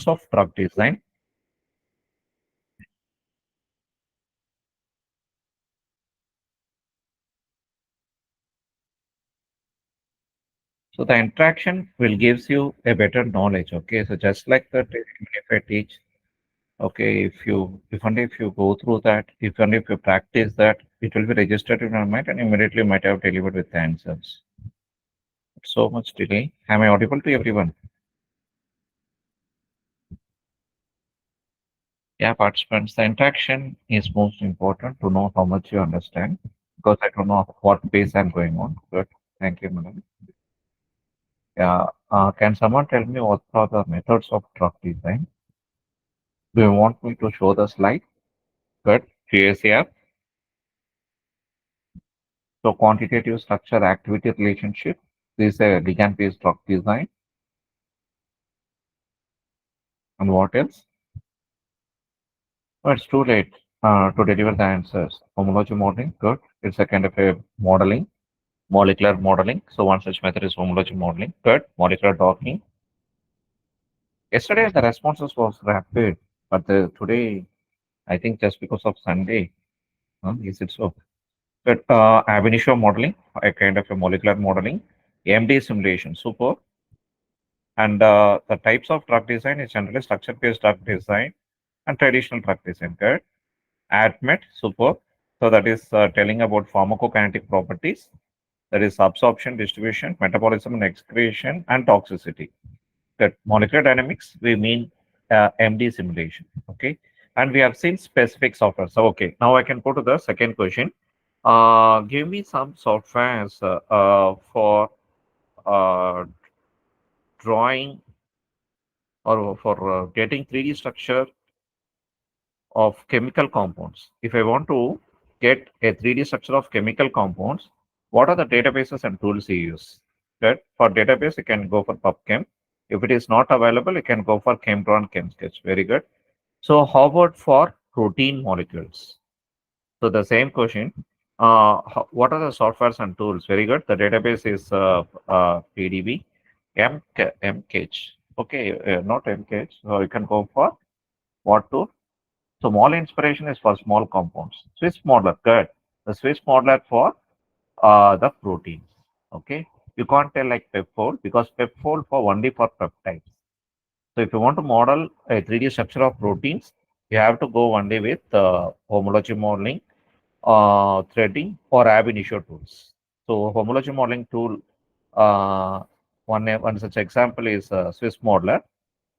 of drug design. So the interaction will gives you a better knowledge. Okay, so just like that, even if I teach, okay, if only if you go through that, if only if you practice that, it will be registered in your mind, and immediately you might have delivered with the answers. So much delay. Am I audible to everyone? Yeah, participants, the interaction is most important to know how much you understand because I don't know what pace I'm going on. Good. Thank you, madam. Yeah. Can someone tell me what are the methods of drug design? Do you want me to show the slide? Good. GACR. So quantitative structure activity relationship. This is a ligand-based drug design. And what else? Oh, it's too late to deliver the answers. Homology modeling. Good. It's a kind of a modeling, molecular modeling. So one such method is homology modeling. Good. Molecular docking. Yesterday the responses was rapid, but today I think just because of Sunday, is it so? But ab initio modeling, a kind of a molecular modeling, AMD simulation, super. And the types of drug design is generally structure-based drug design and traditional drug design. Good. ADMET, super. So that is telling about pharmacokinetic properties, that is absorption, distribution, metabolism, and excretion, and toxicity. That molecular dynamics, we mean MD simulation. Okay. And we have seen specific software. So, okay, now I can go to the second question. Give me some softwares for uh, drawing or for getting 3D structure of chemical compounds. If I want to get a 3D structure of chemical compounds, what are the databases and tools you use? That for database, you can go for PubChem. If it is not available, you can go for ChemDraw and ChemSketch. Very good. So how about for protein molecules? So the same question. What are the softwares and tools? Very good. The database is PDB, MKH. Okay, not MKH. So you can go for what tool? So mole inspiration is for small compounds. Swiss modeler, good. The Swiss modeler for the proteins. Okay. You can't tell like pepfold because pepfold for only for peptides. So if you want to model a 3D structure of proteins, you have to go only with homology modeling, threading, or ab initio tools. So homology modeling tool, uh, one such example is Swiss modeler.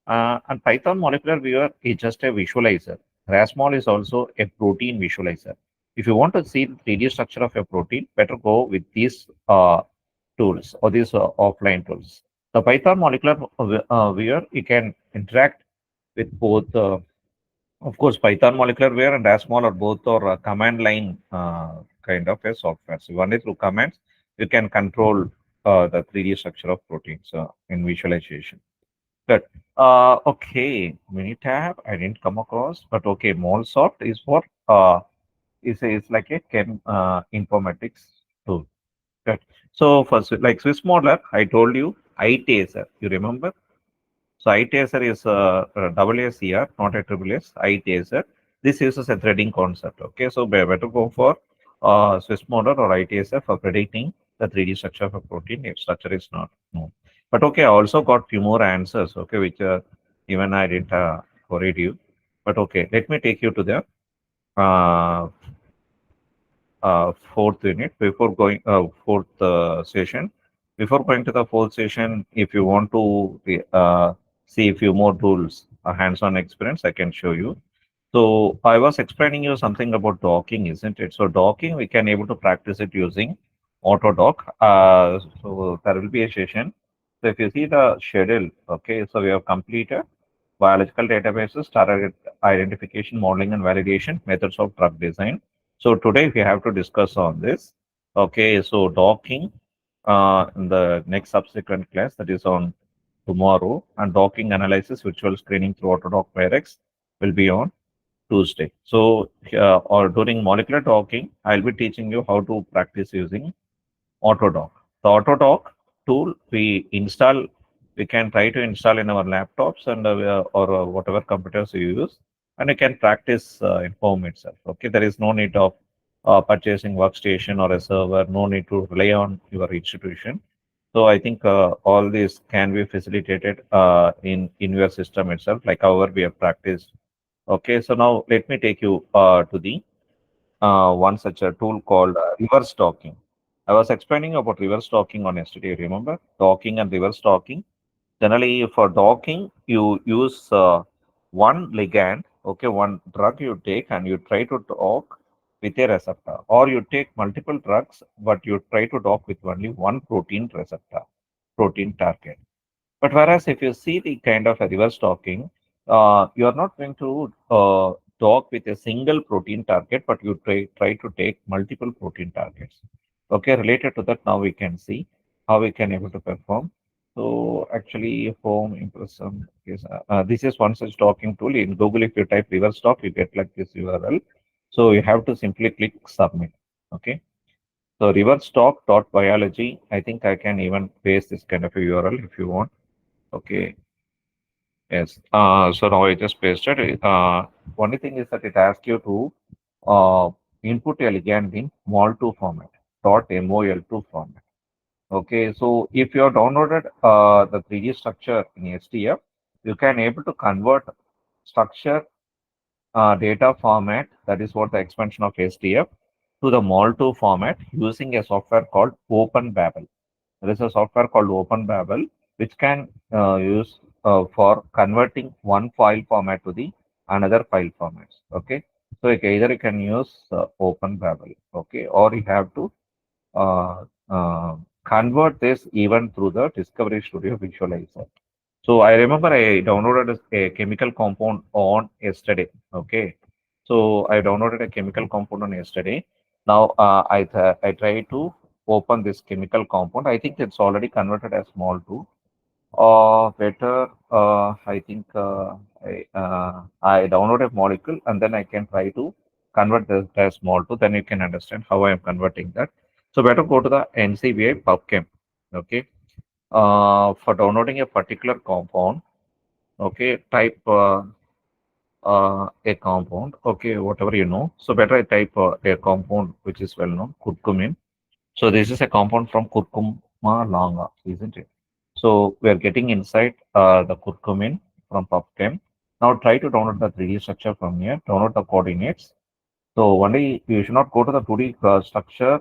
And Python molecular viewer is just a visualizer. Rasmol is also a protein visualizer. If you want to see the 3D structure of a protein, better go with these tools or these offline tools. The Python molecular viewer, you can interact with both. Of course, Python molecular viewer and Rasmol are both or command line kind of a software. So only through commands you can control the 3D structure of proteins in visualization. Good. Okay, Minitab, I didn't come across, but okay, MolSoft is for is like a chem informatics tool. Good. So for like Swiss modeler, I told you iTaser. You remember? So iTaser is double ACR, not a triple S. iTaser. This uses a threading concept. Okay, so better go for Swiss model or iTaser for predicting the 3D structure of a protein if structure is not known. But okay, I also got few more answers. Okay, which even I didn't worried you. But okay, let me take you to the uh, fourth unit before going fourth session. Before going to the fourth session, if you want to see a few more tools, a hands-on experience, I can show you. So I was explaining you something about docking, isn't it? So docking, we can able to practice it using Autodock. So there will be a session. So if you see the schedule, okay, so we have completed biological databases, target identification, modeling, and validation, methods of drug design. So today we have to discuss on this. Okay, so docking in the next subsequent class, that is on tomorrow, and docking analysis, virtual screening through Autodock Pyrex will be on Tuesday. So or during molecular docking, I'll be teaching you how to practice using Autodock. The Autodock tool we install we can try to install in our laptops and or whatever computers you use, and you can practice in home itself. Okay, there is no need of purchasing workstation or a server, no need to rely on your institution. So I think all this can be facilitated in your system itself, like however we have practiced. Okay, so now let me take you to the one such a tool called reverse docking. I was explaining about reverse docking on yesterday. Remember docking and reverse docking. Generally, for docking, you use one ligand, okay, one drug you take, and you try to dock with a receptor, or you take multiple drugs, but you try to dock with only one protein receptor, protein target. But whereas if you see the kind of a reverse docking, you are not going to dock with a single protein target, but you try to take multiple protein targets. Okay, related to that, now we can see how we can able to perform. So actually, home impression is this is one such docking tool in Google. If you type reverse dock, you get like this URL. So you have to simply click submit. Okay. So reverse dock dot biology. I think I can even paste this kind of a URL if you want. Okay, yes. So now I just pasted it. Only thing is that it asks you to input a ligand in mol2 format, .mol2 format. Okay, so if you have downloaded the 3D structure in STF, you can able to convert structure data format, that is what the expansion of STF, to the mol2 format using a software called OpenBabel. There is a software called OpenBabel which can use for converting one file format to the another file formats. Okay, so either you can use OpenBabel, okay, or you have to uh, uh, convert this even through the Discovery Studio visualizer. So I remember I downloaded a chemical compound on yesterday. Okay, so I downloaded a chemical compound on yesterday. Now I try to open this chemical compound. I think it's already converted as small two. Better, I think I download a molecule and then I can try to convert this as small two. Then you can understand how I am converting that. So better go to the NCBI PubChem. Okay, for downloading a particular compound. Okay, type a compound. Okay, whatever you know. So better I type a compound which is well known, curcumin. So this is a compound from curcuma longa, isn't it? So we are getting inside the curcumin from PubChem. Now try to download the 3D structure from here. Download the coordinates. So only you should not go to the 2D structure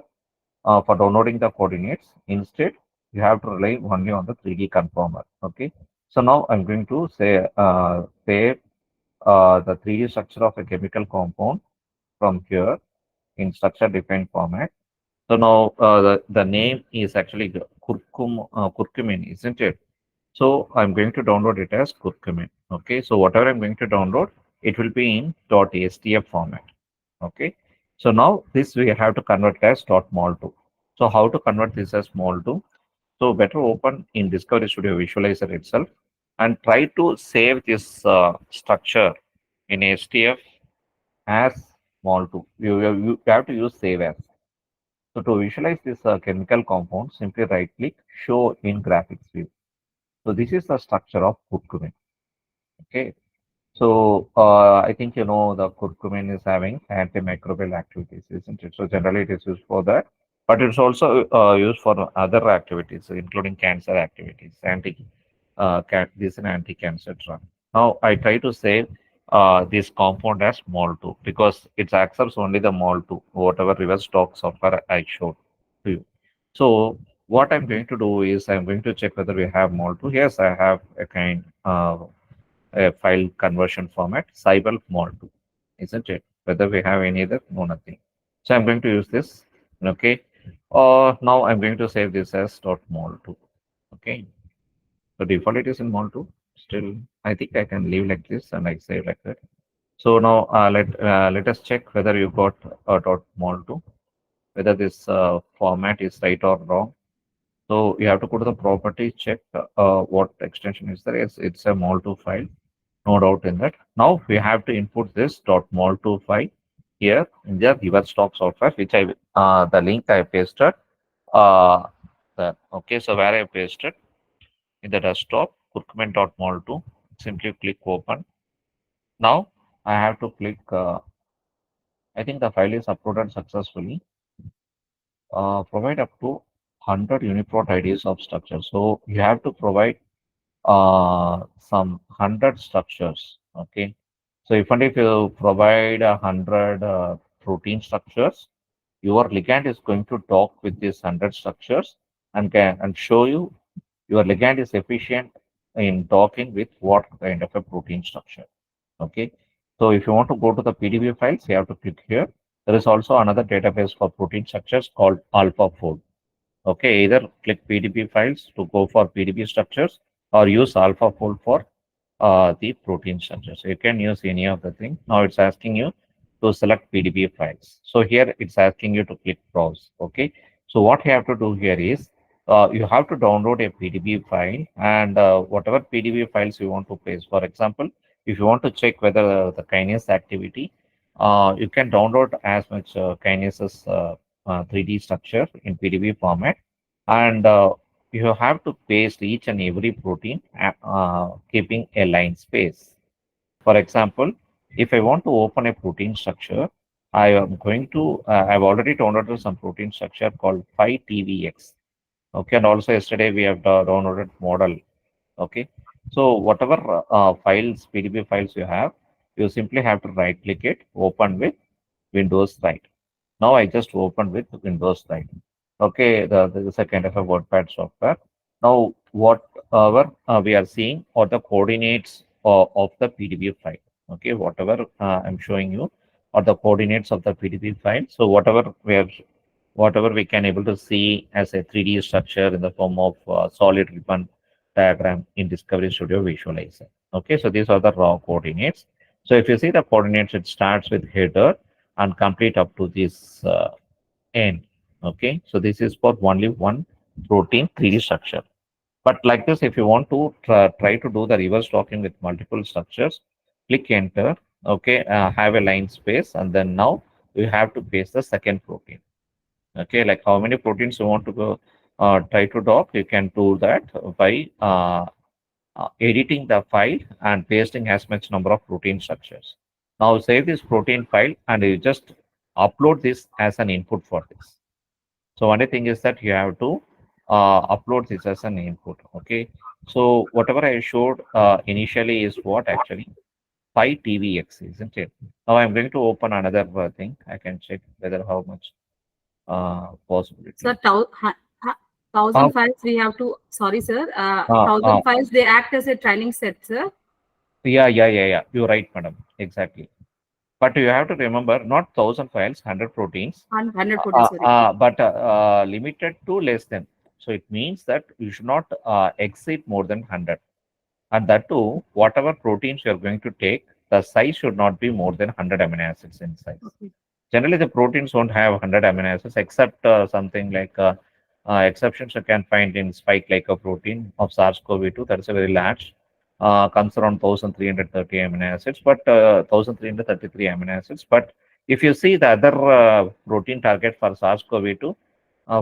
for downloading the coordinates. Instead, you have to rely only on the 3D conformer. Okay. So now I'm going to say save the 3D structure of a chemical compound from here in structure defined format. So now the name is actually curcumin, isn't it? So I'm going to download it as curcumin. Okay. So whatever I'm going to download, it will be in .stf format. Okay. So now this we have to convert as .mol2. So how to convert this as mol2? So better open in Discovery Studio Visualizer itself and try to save this structure in STF as mol2. You have to use save as. So to visualize this chemical compound, simply right click, show in graphics view. So this is the structure of curcumin. Okay. So I think you know the curcumin is having antimicrobial activities, isn't it? So generally it is used for that, but it's also used for other activities, including cancer activities. This is an anti-cancer drug. Now I try to save this compound as mol2 because it accepts only the mol2, whatever reverse stock software I showed to you. So what I'm going to do is I'm going to check whether we have mol2. Yes, I have a kind a file conversion format, Cybel Mol2, isn't it? Whether we have any other, no, nothing. So I'm going to use this. Okay. Now I'm going to save this as .mol2. Okay. So default it is in mol2. Still, I think I can leave like this and I save like that. So now let us check whether you got .mol2, whether this format is right or wrong. So you have to go to the property, check what extension is there. Yes, it's a mol2 file. No doubt in that. Now we have to input this .mol2 file here in the reverse stock software, which I the link I pasted. Uh, okay, so where I pasted. in the desktop, document.mol2. Simply click open. Now I have to click, I think the file is uploaded successfully. Provide up to 100 Uniprot IDs of structure. So you have to provide some 100 structures. Okay. So if you provide 100 protein structures, your ligand is going to dock with these 100 structures and show you your ligand is efficient in docking with what kind of a protein structure. Okay. So if you want to go to the PDB files, you have to click here. There is also another database for protein structures called AlphaFold. Okay, either click PDB files to go for PDB structures or use AlphaFold for the protein structures. You can use any of the thing. Now it's asking you to select PDB files. So here it's asking you to click browse. Okay. So what you have to do here is you have to download a PDB file and whatever PDB files you want to place. For example, if you want to check whether the kinase activity, you can download as much kinases 3D structure in PDB format, and you have to paste each and every protein keeping a line space. For example, if I want to open a protein structure, I am going to, I've already downloaded some protein structure called 5TVX. Okay, and also yesterday we have downloaded model. Okay, so whatever files, PDB files you have, you simply have to right click it, open with Windows Right. Now I just opened with Windows Right. Okay, this is a kind of a WordPad software. Now, whatever we are seeing are the coordinates of the PDB file. Okay, whatever I'm showing you are the coordinates of the PDB file. So whatever we can able to see as a 3D structure in the form of solid ribbon diagram in Discovery Studio Visualizer. Okay, so these are the raw coordinates. So if you see the coordinates, it starts with header and complete up to this end. Okay, so this is for only one protein 3D structure. But like this, if you want to try to do the reverse docking with multiple structures, click enter. Okay, have a line space, and then now you have to paste the second protein. Okay, like how many proteins you want to go try to dock, you can do that by editing the file and pasting as much number of protein structures. Now save this protein file and you just upload this as an input for this. So only thing is that you have to upload this as an input. Okay. So whatever I showed initially is what actually 5TVX, isn't it? Now I'm going to open another thing. I can check whether how much Sir, possibility. Uh, thousand files we have to. Sorry, sir. uh, uh, Thousand files they act as a training set, sir. yeah. You're right, madam. Exactly. But you have to remember, not 1,000 files, 100 proteins, 140. Sorry. but limited to less than. So it means that you should not exceed more than 100. And that too, whatever proteins you are going to take, the size should not be more than 100 amino acids in size. Okay. Generally, the proteins won't have 100 amino acids, except something like exceptions you can find in spike glycoprotein of SARS-CoV-2. That is a very large, comes around 1,330 amino acids, but 1,333 amino acids. But if you see the other protein target for SARS-CoV-2,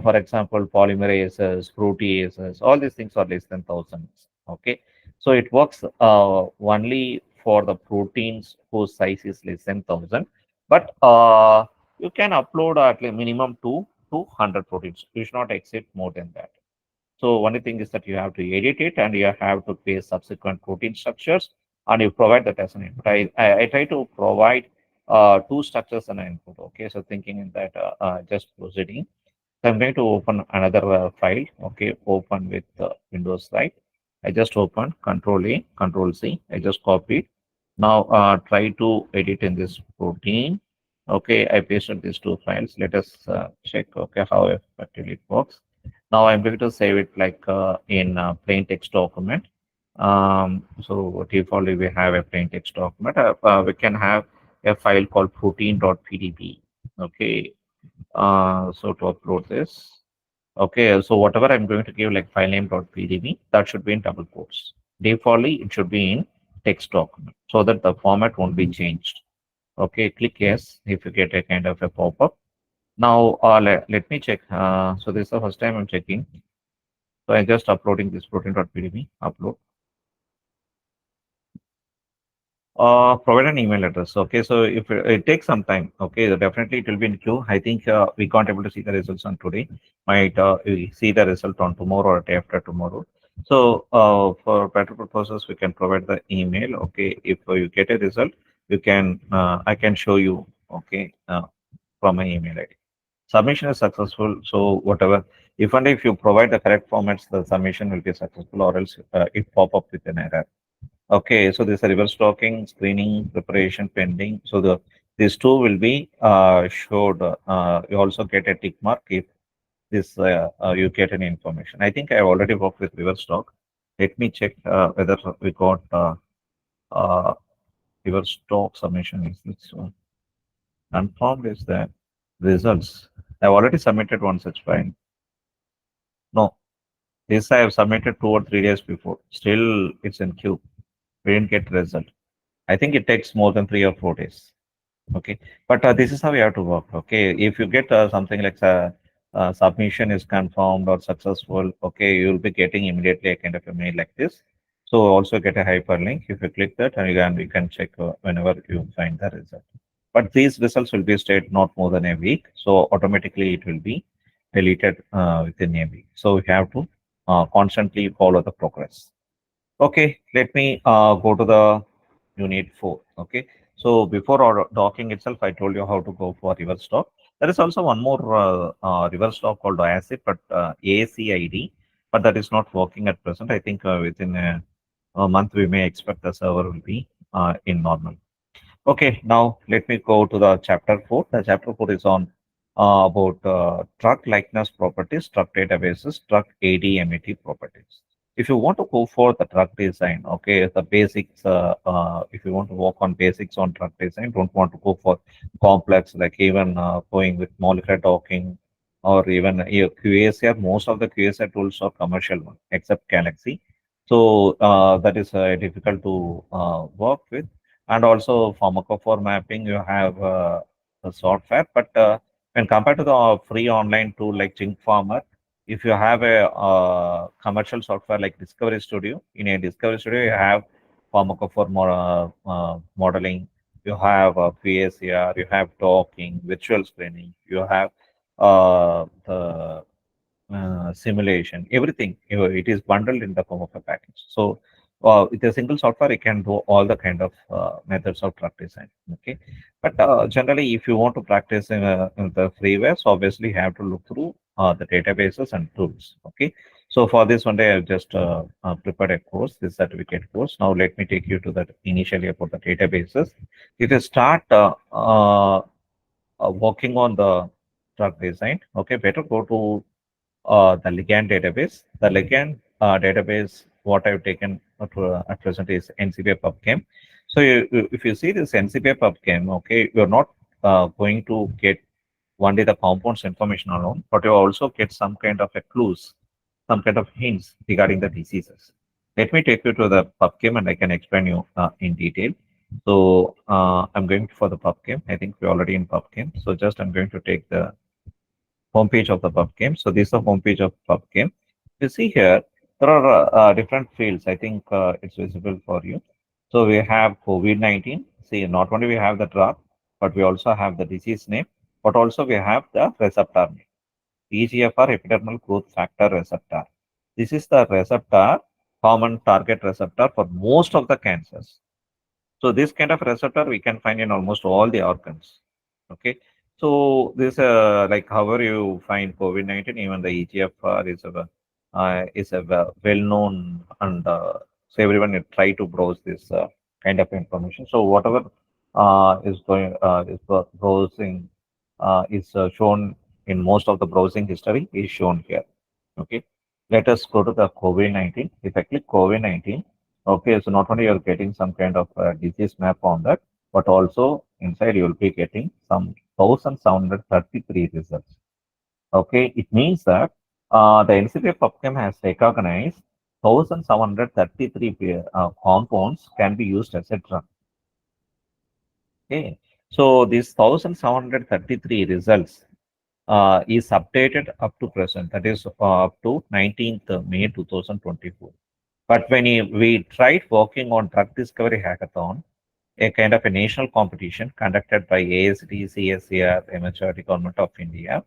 for example, polymerases, proteases, all these things are less than thousands. Okay, so it works only for the proteins whose size is less than 1,000. But you can upload at least minimum 200 proteins. You should not exceed more than that. So only thing is that you have to edit it and you have to paste subsequent protein structures and you provide that as an input. I try to provide two structures and an input. Okay, so thinking in that just proceeding. So I'm going to open another file. Okay, open with Windows Right. I just open Control A, Control C. I just copied. Now try to edit in this protein. Okay, I pasted these two files. Let us check. Okay, how effectively it works. Now I'm going to save it like in plain text document. So defaultly we have a plain text document. We can have a file called protein.pdb. Okay, so to upload this. Okay, so whatever I'm going to give like file name.pdb, that should be in double quotes. Defaultly, it should be in text document so that the format won't be changed. Okay, click yes if you get a kind of a pop-up. Now, let me check. So this is the first time I'm checking. So I'm just uploading this protein.pdb upload. Provide an email address. Okay, so if it takes some time, okay, definitely it will be in queue. I think we can't able to see the results on today. Might we see the result on tomorrow or day after tomorrow. So for better purposes, we can provide the email. Okay, if you get a result, you can I can show you. Okay, from my email ID. Submission is successful. So whatever, if and if you provide the correct formats, the submission will be successful, or else it pop up with an error. Okay, so this is reverse stocking, screening, preparation, pending. So these two will be showed. You also get a tick mark if this you get any information. I think I already worked with reverse stock. Let me check whether we got uh, reverse stock submission. Is this one confirmed? Is the results? I've already submitted one such file. No, this I have submitted 2 or 3 days before. Still, it's in queue. We didn't get result. I think it takes more than 3 or 4 days. Okay, but this is how you have to work. Okay, if you get something like submission is confirmed or successful, okay, you'll be getting immediately a kind of a mail like this. So also get a hyperlink. If you click that, and you can check whenever you find the result. But these results will be stayed not more than a week, so automatically it will be deleted within a week. So we have to constantly follow the progress. Okay, let me go to the unit 4. Okay, so before our docking itself, I told you how to go for reverse stock. There is also one more reverse stock called ACID, but ACID, but that is not working at present. I think within a month we may expect the server will be in normal. Okay, now let me go to the chapter 4. The chapter 4 is on about truck likeness properties, truck databases, truck ADMET properties. If you want to go for the truck design, okay, the basics, if you want to work on basics on truck design, don't want to go for complex, like even going with molecular docking or even QACR, most of the QACR tools are commercial one, except Galaxy. So that is difficult to work with, and also pharmacophore mapping, you have the software, but when compared to the free online tool like Think Farmer, if you have a commercial software like Discovery Studio, in a Discovery Studio you have pharmacophore modeling, you have PACR, you have docking, virtual screening, you have the simulation, everything. It is bundled in the form of a package. So with a single software, you can do all the kind of methods of truck design. Okay, but generally, if you want to practice in the freeware, so obviously you have to look through the databases and tools. Okay, so for this one day, I've just prepared a course, this certificate course. Now let me take you to that initially about the databases. If you start working on the truck design, okay, better go to the ligand database. The ligand database, what I've taken at present is NCBI PubChem. So if you see this NCBI PubChem, okay, you're not going to get only the compounds information alone, but you also get some kind of a clues, some kind of hints regarding the diseases. Let me take you to the PubChem and I can explain you in detail. So I'm going for the PubChem. I think we're already in PubChem. So just I'm going to take the homepage of the PubChem. So this is the homepage of PubChem. You see here, there are different fields. I think it's visible for you. So we have COVID-19. See, not only we have the drug, but we also have the disease name, but also we have the receptor name. EGFR, epidermal growth factor receptor. This is the receptor, common target receptor for most of the cancers. So this kind of receptor we can find in almost all the organs. Okay. So this like however you find COVID-19, even the EGFR is a well-known, and so everyone will try to browse this kind of information. So whatever is browsing is shown in most of the browsing history is shown here. Okay. Let us go to the COVID-19. If I click COVID-19, okay, so not only you're getting some kind of disease map on that, but also inside you'll be getting some 1,733 results. Okay, it means that the NCBI PubChem has recognized 1,733 compounds can be used as a drug. Okay, so these 1,733 results, is updated up to present, that is up to 19th May 2024. But when we tried working on drug discovery hackathon, a kind of a national competition conducted by ASD, CSCR, MHRD, Government of India.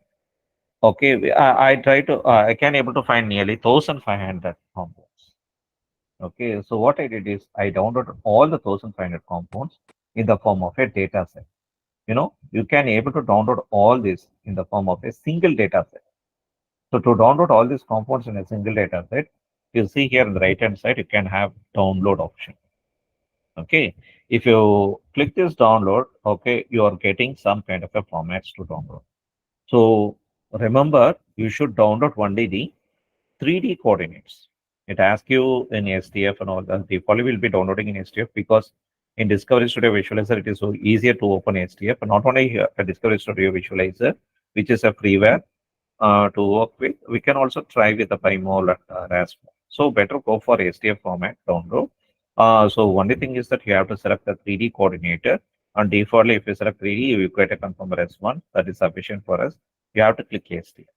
Okay, I try to, I can able to find nearly 1,500 compounds. Okay, so what I did is I downloaded all the 1,500 compounds in the form of a data set. You know, you can able to download all this in the form of a single data set. So to download all these compounds in a single data set, you see here on the right hand side, you can have download option. Okay, if you click this download, okay, you are getting some kind of a formats to download. So remember, you should download only the 3D coordinates. It asks you in SDF and all that. Defaultly will be downloading in SDF because in Discovery Studio Visualizer, it is so easier to open SDF. And not only here, a Discovery Studio Visualizer, which is a freeware to work with, we can also try with the PyMol and Rasmus. So better go for SDF format download. So only thing is that you have to select the 3D coordinator. And defaultly, if you select 3D, you get a confirmer S1 that is sufficient for us. You have to click SDF.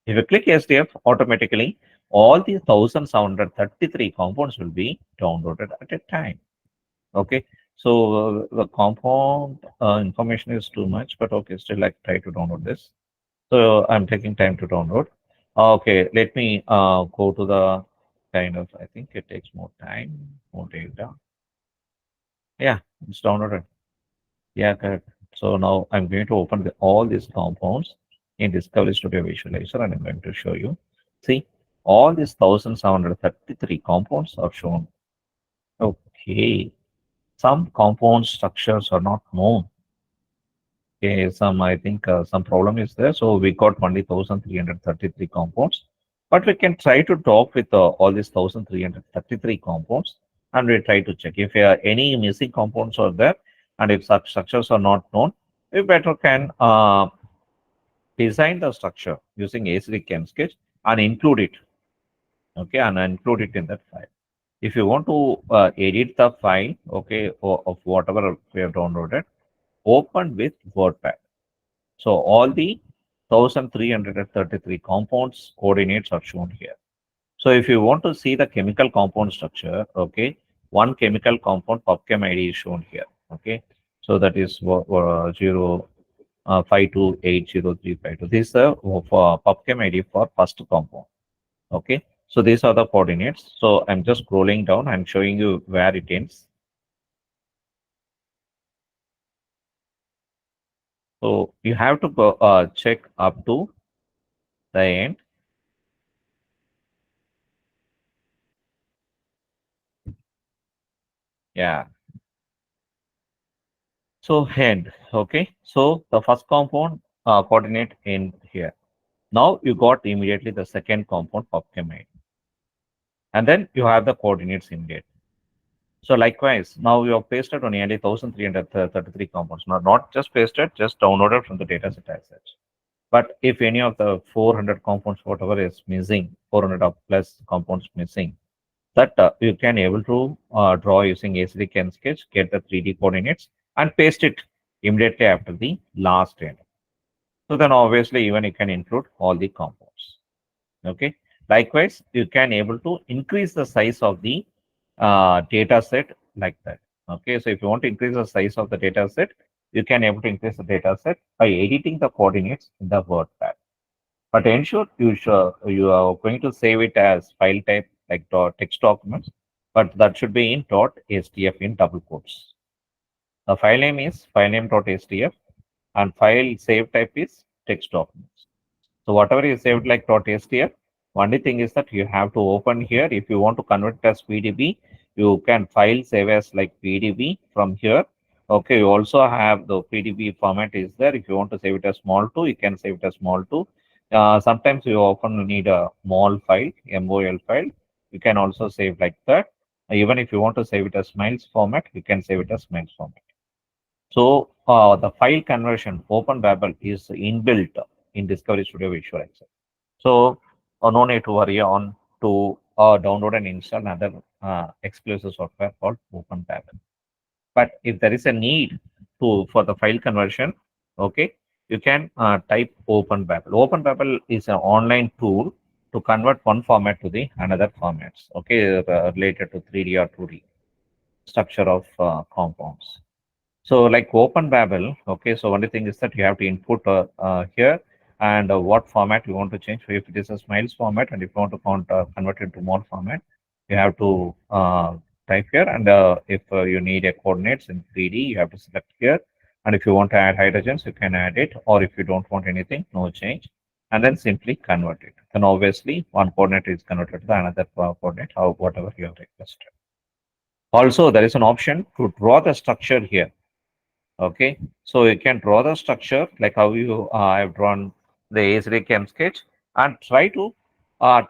If you click SDF, automatically all these 1,733 compounds will be downloaded at a time. Okay, so the compound information is too much, but okay, still like try to download this. So I'm taking time to download. Okay, let me go to the kind of, I think it takes more time, more data. Yeah, it's downloaded. Yeah, correct. So now I'm going to open all these compounds in Discovery Studio Visualizer and I'm going to show you. See, all these 1,733 compounds are shown. Okay, some compound structures are not known. Okay, I think some problem is there. So we got only 1,333 compounds, but we can try to talk with all these 1,333 compounds and we try to check if any missing compounds are there and if such structures are not known, we better can design the structure using ACD Chem Sketch and include it. Okay, and include it in that file. If you want to edit the file, okay, of whatever we have downloaded, open with WordPad. So all the 1,333 compounds coordinates are shown here. So if you want to see the chemical compound structure, okay, one chemical compound PubChem ID is shown here. Okay, so that is 0528035. This is the PubChem ID for first compound. Okay, so these are the coordinates. So I'm just scrolling down and showing you where it ends. So you have to go check up to the end. Yeah. So end. Okay. So the first compound coordinate in here. Now you got immediately the second compound PubChem ID. And then you have the coordinates immediately. So likewise, now you have pasted on nearly 1,333 compounds. Not just pasted, just downloaded from the dataset as such. But if any of the 400 compounds, whatever is missing, 400 or plus compounds missing, that you can able to draw using ACD Chem Sketch, get the 3D coordinates and paste it immediately after the last end. So then obviously even you can include all the compounds. Okay. Likewise, you can able to increase the size of the data set like that. Okay. So if you want to increase the size of the data set, you can able to increase the data set by editing the coordinates in the WordPad. But ensure you are going to save it as file type like text documents, but that should be in .htf in double quotes. The file name is filename.htf and file save type is text documents. So whatever you saved like .htf, only thing is that you have to open here. If you want to convert it as PDB, you can file save as like PDB from here. Okay, you also have the PDB format is there. If you want to save it as small 2, you can save it as small 2. Sometimes you often need a mol file, MOL file. You can also save like that. Even if you want to save it as smiles format, you can save it as smiles format. So the file conversion Open Babel is inbuilt in Discovery Studio Visualizer. So no need to worry on to download and install another exclusive software called Open Babel. But if there is a need to for the file conversion, okay, you can type OpenBabel. OpenBabel is an online tool to convert one format to the another formats, okay, related to 3D or 2D structure of compounds. So like OpenBabel, okay, so only thing is that you have to input here and what format you want to change. So if it is a smiles format and if you want to convert it to more format, you have to type here. And if you need a coordinates in 3D, you have to select here. And if you want to add hydrogens, you can add it. Or if you don't want anything, no change. And then simply convert it. Then obviously one coordinate is converted to the another coordinate or whatever you have requested. Also, there is an option to draw the structure here. Okay, so you can draw the structure like how you have drawn the ASD chem sketch and try to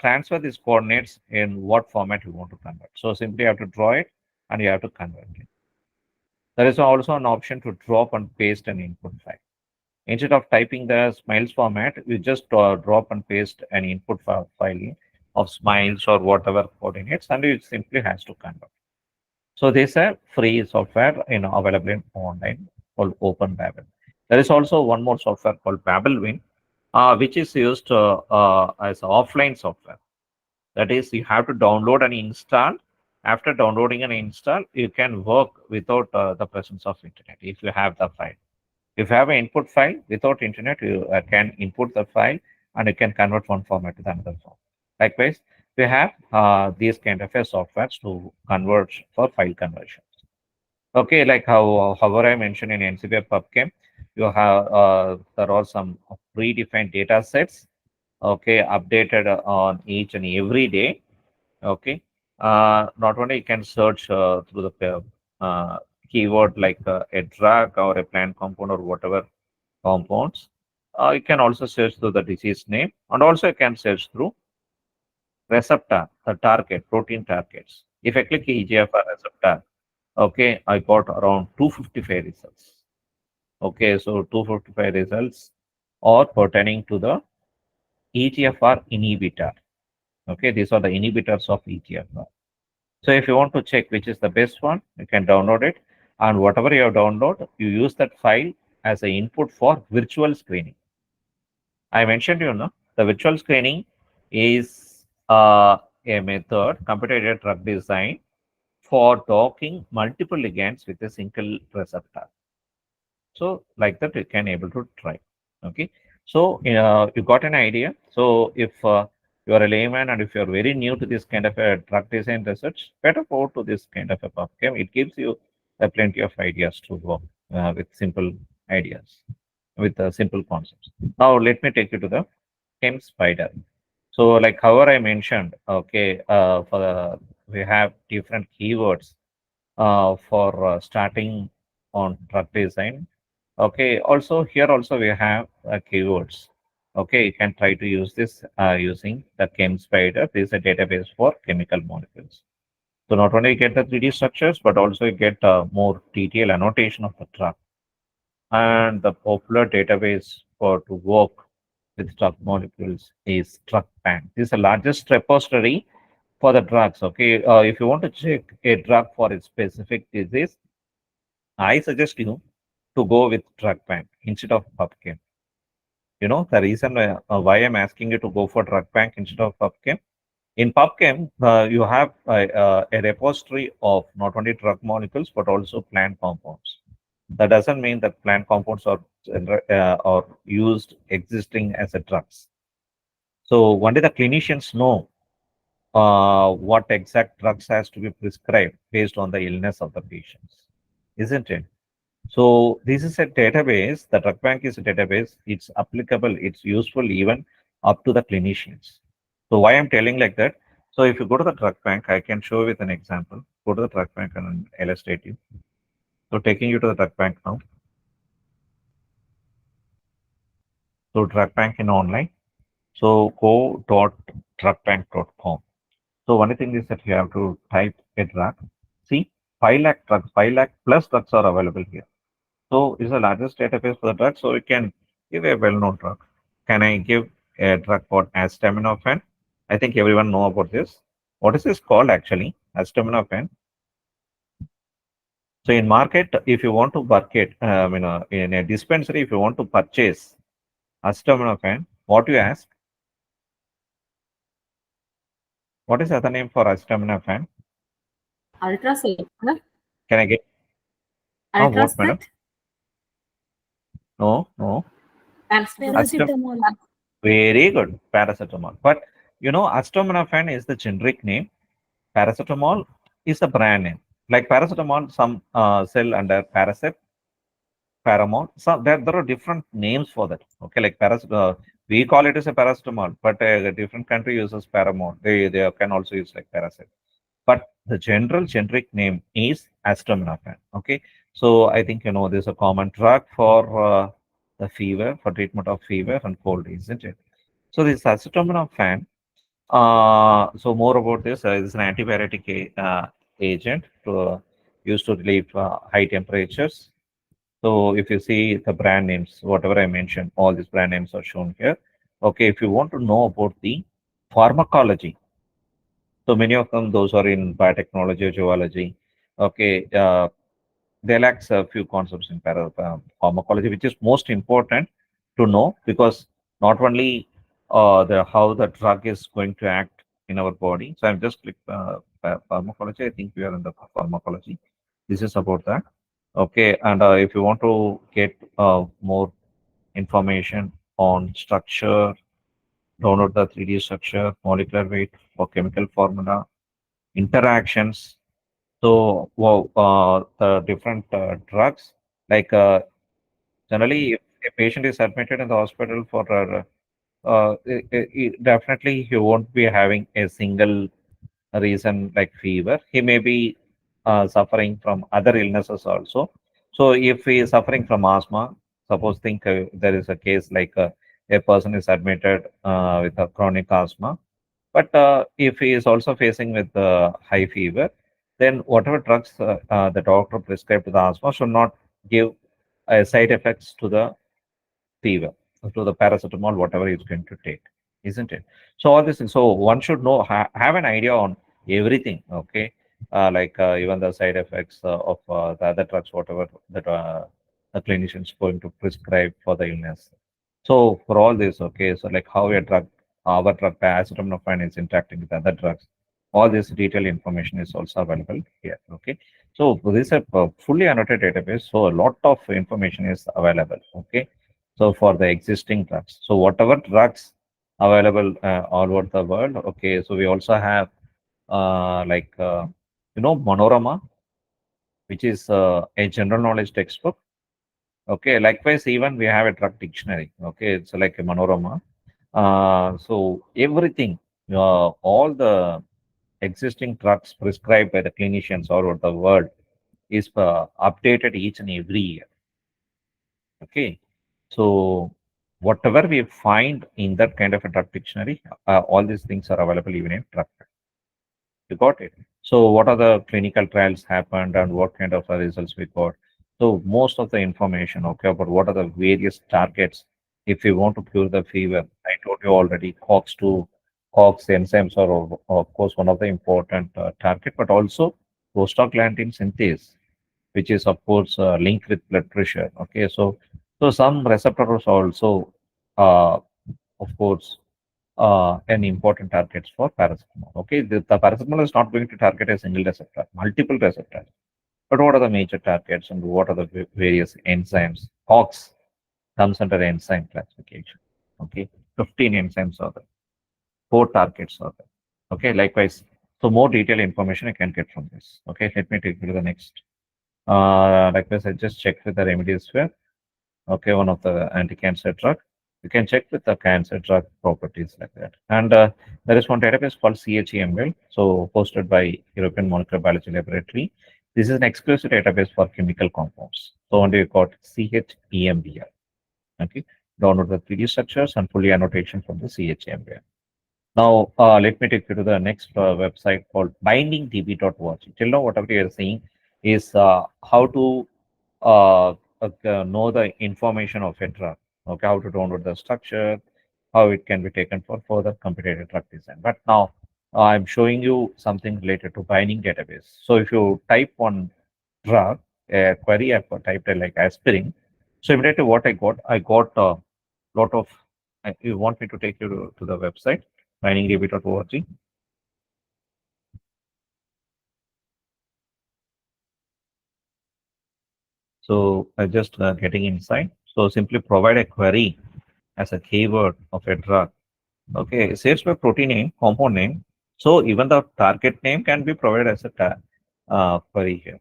transfer these coordinates in what format you want to convert. So simply you have to draw it and you have to convert it. There is also an option to drop and paste an input file. Instead of typing the smiles format, you just drop and paste an input file of smiles or whatever coordinates and it simply has to convert. So there's a free software available in online called OpenBabel. There is also one more software called Babelwin, which is used as offline software. That is, you have to download and install. After downloading and install, you can work without the presence of internet if you have the file. If you have an input file without internet, you can input the file and you can convert one format to the another format. Likewise, we have these kind of a softwares to convert for file conversion. Okay, like however I mentioned in NCBI PubChem, you have there are some predefined data sets, okay, updated on each and every day. Okay, not only you can search through the keyword like a drug or a plant compound or whatever compounds. You can also search through the disease name and also you can search through receptor, the target, protein targets. If I click EGFR receptor, okay, I got around 255 results. Okay, so 255 results are pertaining to the EGFR inhibitor. Okay, these are the inhibitors of EGFR. So if you want to check which is the best one, you can download it. And whatever you have downloaded, you use that file as an input for virtual screening. I mentioned, the virtual screening is a method, computer-aided drug design for docking multiple ligands with a single receptor. So like that, you can able to try. Okay. So you got an idea. So if you are a layman and if you are very new to this kind of a drug design research, better go to this kind of a PubChem. It gives you plenty of ideas to work with simple ideas, with simple concepts. Now let me take you to the Chem Spider. So like however I mentioned, okay, we have different keywords for starting on drug design. Okay, also here also we have keywords. Okay, you can try to use this using the Chem Spider. This is a database for chemical molecules. So not only you get the 3D structures, but also you get more detailed annotation of the drug. And the popular database for to work with drug molecules is drug bank. This is the largest repository for the drugs. Okay, if you want to check a drug for a specific disease, I suggest you to go with drug bank instead of PubChem. The reason why I'm asking you to go for drug bank instead of PubChem. In PubChem, you have a repository of not only drug molecules but also plant compounds. That doesn't mean that plant compounds are used existing as a drugs. So only the clinicians know what exact drugs has to be prescribed based on the illness of the patients, isn't it? So this is a database. The drug bank is a database. It's applicable. It's useful even up to the clinicians. So why I'm telling like that? So if you go to the drug bank, I can show you with an example. Go to the drug bank and illustrate you. So taking you to the drug bank now. So drug bank in online. So go.drugbank.com. So one thing is that you have to type a drug. See, 5 lakh drugs, 5 lakh plus drugs are available here. So it's the largest database for the drug. So we can give a well-known drug. Can I give a drug called acetaminophen? I think everyone know about this. What is this called actually? Acetaminophen. So in market, if you want to market, in a dispensary, if you want to purchase acetaminophen, what you ask? What is the other name for acetaminophen? Ultraset, sir. Can I get? Oh, what, madam? Ultraset. No, no. Paracetamol. Acetam Very good. Paracetamol. But acetaminophen is the generic name. Paracetamol is the brand name. Like paracetamol, some sell under Paracet, Paramount. So there are different names for that. Okay, like we call it as a paracetamol, but a different country uses Paramount. They can also use like Paracet. But the general generic name is acetaminophen. Okay, so I think there's a common drug for the fever, for treatment of fever and cold, isn't it? So this acetaminophen. So more about this. It's an antibiotic agent used to relieve high temperatures. So if you see the brand names, whatever I mentioned, all these brand names are shown here. Okay, if you want to know about the pharmacology, so many of them, those are in biotechnology or zoology. Okay, they lack a few concepts in pharmacology, which is most important to know because not only the how the drug is going to act in our body. So I'm just click pharmacology. I think we are in the pharmacology. This is about that. Okay, and if you want to get more information on structure, download the 3D structure, molecular weight, or chemical formula, interactions. So, wow, the different drugs, like generally, if a patient is admitted in the hospital for definitely he won't be having a single reason like fever. He may be suffering from other illnesses also. So if he is suffering from asthma, suppose think there is a case like a person is admitted with a chronic asthma, but if he is also facing with high fever, then whatever drugs the doctor prescribed to the asthma should not give side effects to the fever, to the paracetamol, whatever he's going to take, isn't it? So all this, so one should know, have an idea on everything, okay? Like even the side effects of the other drugs, whatever that the clinician is going to prescribe for the illness. So for all this, okay, so like how our drug acetaminophen is interacting with other drugs, all this detailed information is also available here, okay? So this is a fully annotated database, so a lot of information is available, okay? So for the existing drugs, so whatever drugs available all over the world, okay, so we also have like Manorama, which is a general knowledge textbook. Okay, likewise, even we have a drug dictionary. Okay, it's like a Manorama. So everything, all the existing drugs prescribed by the clinicians all over the world is updated each and every year. Okay, so whatever we find in that kind of a drug dictionary, all these things are available even in drug. You got it. So what are the clinical trials happened and what kind of results we got? So most of the information, okay, about what are the various targets if you want to cure the fever. I told you already, COX-2, COX enzymes are of course one of the important target, but also prostaglandin synthase, which is of course linked with blood pressure. Okay, so some receptors are also of course an important targets for paracetamol. Okay, the paracetamol is not going to target a single receptor, multiple receptors. But what are the major targets and what are the various enzymes? COX comes under enzyme classification. Okay, 15 enzymes are there, four targets are there. Okay, likewise. So more detailed information I can get from this. Okay, let me take you to the next. Likewise, I just checked with the remedies. Okay, one of the anti-cancer drug. You can check with the cancer drug properties like that. And there is one database called CHEML, so hosted by European Molecular Biology Laboratory. This is an exclusive database for chemical compounds. So only you got CHEMBL. Okay, download the 3D structures and fully annotation from the CHEMBL. Now, let me take you to the next website called bindingdb.org. Till now, whatever you are seeing is how to know the information of a drug. Okay, how to download the structure, how it can be taken for further competitive drug design. But now I'm showing you something related to binding database. So if you type one drug, a query, I typed like aspirin. So immediately what I got a lot of, you want me to take you to the website, miningrevit.org. So I just getting inside. So simply provide a query as a keyword of a drug. Okay, saves by protein name, compound name. So even the target name can be provided as a query here.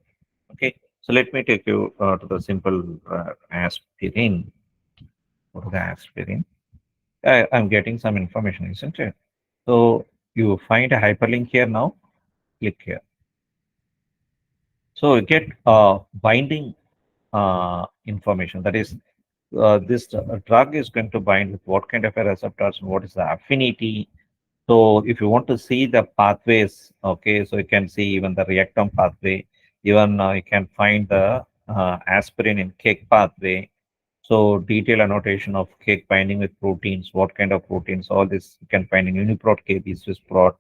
Okay, so let me take you to the simple aspirin. What is the aspirin? I'm getting some information, isn't it? So you find a hyperlink here now. Click here. So you get binding information. That is, this drug is going to bind with what kind of a receptors and what is the affinity. So if you want to see the pathways, okay, so you can see even the reactome pathway, even you can find the aspirin in cake pathway. So detailed annotation of cake binding with proteins, what kind of proteins, all this you can find in Uniprot, KB, Swissprot.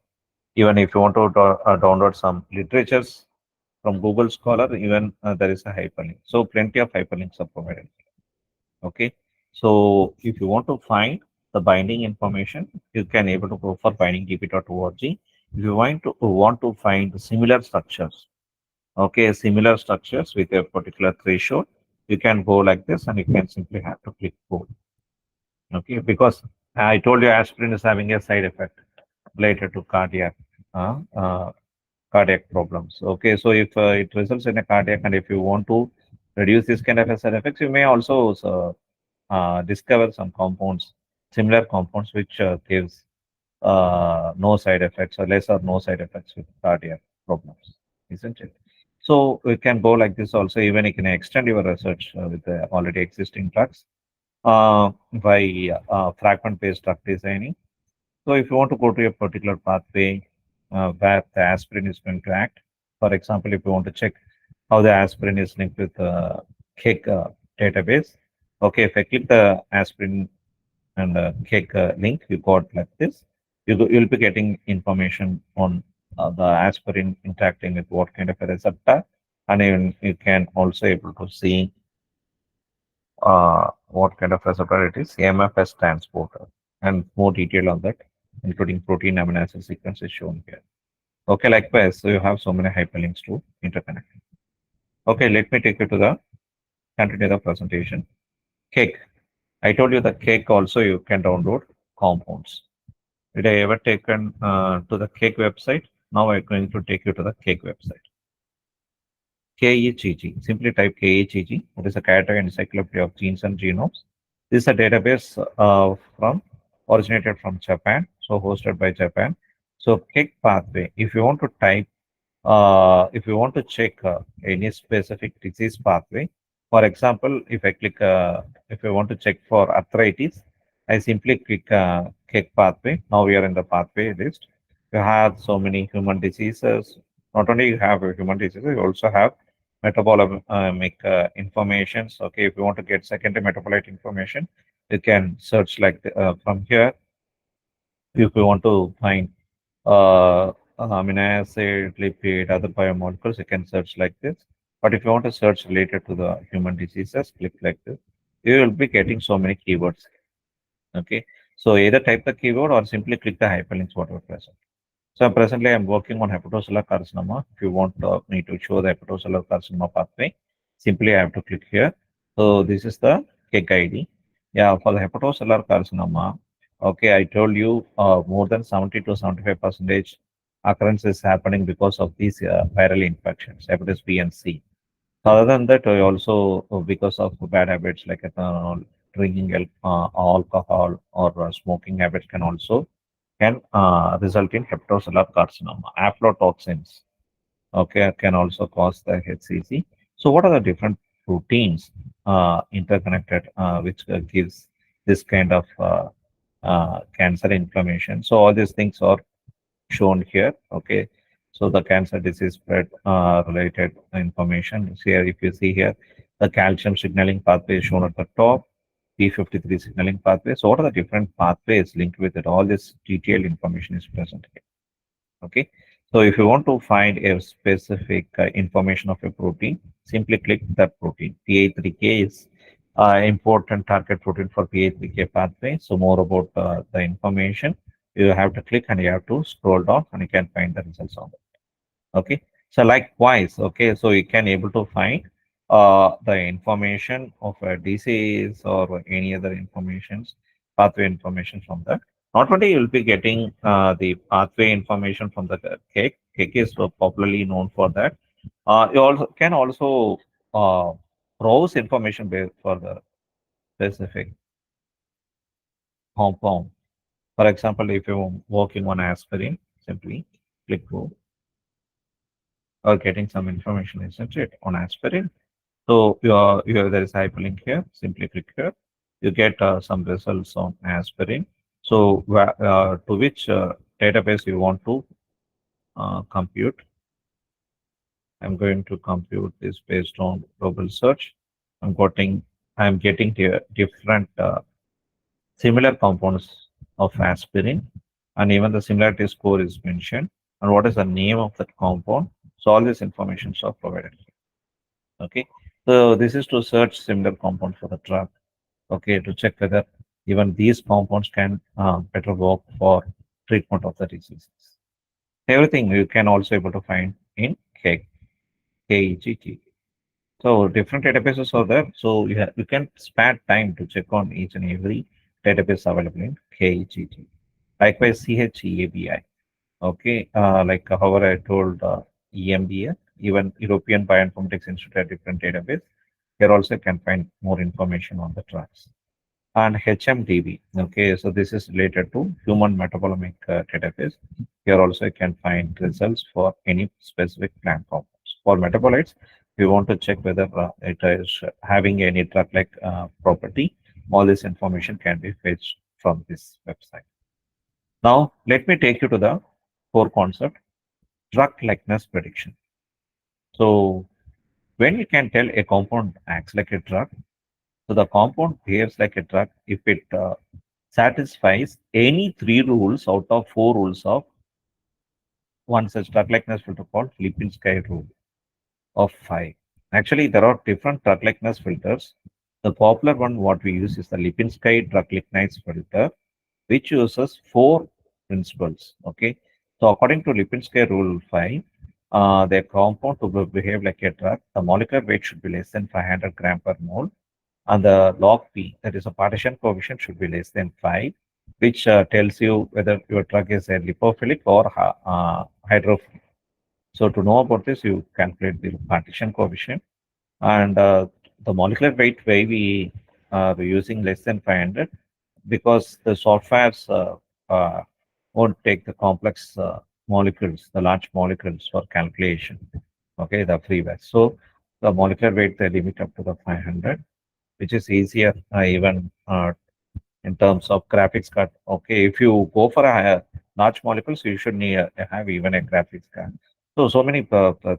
Even if you want to download some literatures from Google Scholar, even there is a hyperlink. So plenty of hyperlinks are provided. Okay. So if you want to find the binding information, you can able to go for bindinggp.org. If you want to find similar structures, okay, similar structures with a particular threshold, you can go like this and you can simply have to click go. Okay, because I told you aspirin is having a side effect related to uh, uh, cardiac problems. Okay, so if it results in a cardiac, and if you want to reduce this kind of a side effects, you may also discover some compounds, similar compounds, which gives no side effects or less or no side effects with cardiac problems, isn't it? So we can go like this also. Even you can extend your research with the already existing drugs by fragment-based drug designing. So if you want to go to a particular pathway where the aspirin is going to act, for example, if you want to check how the aspirin is linked with the cake database, okay, if I click the aspirin and cake link, you got like this. You'll be getting information on the aspirin interacting with what kind of a receptor, and even you can also able to see what kind of receptor it is, MFS transporter, and more detail on that, including protein amino acid sequence is shown here. Okay, likewise, so you have so many hyperlinks to interconnect. Okay, let me take you to the continue the presentation. Cake. I told you the cake also you can download compounds. Did I ever taken to the cake website? Now I'm going to take you to the cake website. KEGG. Simply type KEGG. It is a character encyclopedia of genes and genomes. This is a database from originated from Japan, so hosted by Japan. So cake pathway. If you want to type, if you want to check any specific disease pathway, for example, if I click, if I want to check for arthritis, I simply click cake pathway. Now we are in the pathway list. You have so many human diseases. Not only you have human diseases, you also have metabolic informations. Okay, if you want to get secondary metabolite information, you can search like from here. If you want to find amino acid, lipid, other biomolecules, you can search like this. But if you want to search related to the human diseases, click like this. You will be getting so many keywords. Okay, so either type the keyword or simply click the hyperlinks whatever present. So presently I'm working on hepatocellular carcinoma. If you want me to show the hepatocellular carcinoma pathway, simply I have to click here. So this is the cake ID. Yeah, for the hepatocellular carcinoma, okay, I told you more than 70 to 75% occurrence is happening because of these viral infections, hepatitis B and C. So other than that, I also because of bad habits like drinking alcohol or smoking habits can result in hepatocellular carcinoma. Aflatoxins, okay, can also cause the HCC. So, what are the different proteins interconnected, which gives this kind of cancer inflammation? So, all these things are shown here. Okay, so the cancer disease spread related information. Here, if you see here, the calcium signaling pathway is shown at the top. P53 signaling pathway. So, what are the different pathways linked with it? All this detailed information is present here. Okay. So if you want to find a specific information of a protein, simply click that protein. PI3K is important target protein for PI3K pathway. So more about the information, you have to click and you have to scroll down and you can find the results on that. Okay. So likewise, okay, so you can able to find the information of a disease or any other informations, pathway information from that. Not only you will be getting the pathway information from the cake. Cake is so popularly known for that. You also can also uh, browse information based for the specific compound. For example, if you're working on aspirin, simply click go or getting some information, isn't it, on aspirin. So there is hyperlink here. Simply click here. You get some results on aspirin. So to which database you want to compute. I'm going to compute this based on global search. I'm getting here different similar compounds of aspirin, and even the similarity score is mentioned. And what is the name of that compound? So all these informations are provided here. Okay. So this is to search similar compound for the drug. Okay, to check whether even these compounds can better work for treatment of the diseases. Everything you can also able to find in KEGT. So different databases are there. So you can spare time to check on each and every database available in KEGT. Likewise, CHEABI. Okay, like however I told EMBA, even European Bioinformatics Institute, a different database. Here also you can find more information on the drugs. And HMDB. Okay, so this is related to human metabolomic database. Here also you can find results for any specific plant compounds. For metabolites, we want to check whether it is having any drug-like property. All this information can be fetched from this website. Now, let me take you to the core concept, drug likeness prediction. So, when you can tell a compound acts like a drug, so the compound behaves like a drug if it satisfies any three rules out of four rules of one such drug likeness filter called Lipinski rule of five. Actually, there are different drug likeness filters. The popular one, what we use, is the Lipinski drug likeness filter, which uses four principles. Okay, so according to Lipinski rule 5, the compound to behave like a drug, the molecular weight should be less than 500 gram per mole, and the log P, that is a partition coefficient, should be less than 5, which tells you whether your drug is a lipophilic or hydrophilic. So to know about this, you calculate the partition coefficient, and the molecular weight why we are using less than 500, because the softwares won't take the complex molecules, the large molecules for calculation. Okay, the freeware. So the molecular weight they limit up to the 500, which is easier even in terms of graphics card. Okay, if you go for a large molecules, you should need have even a graphics card. So many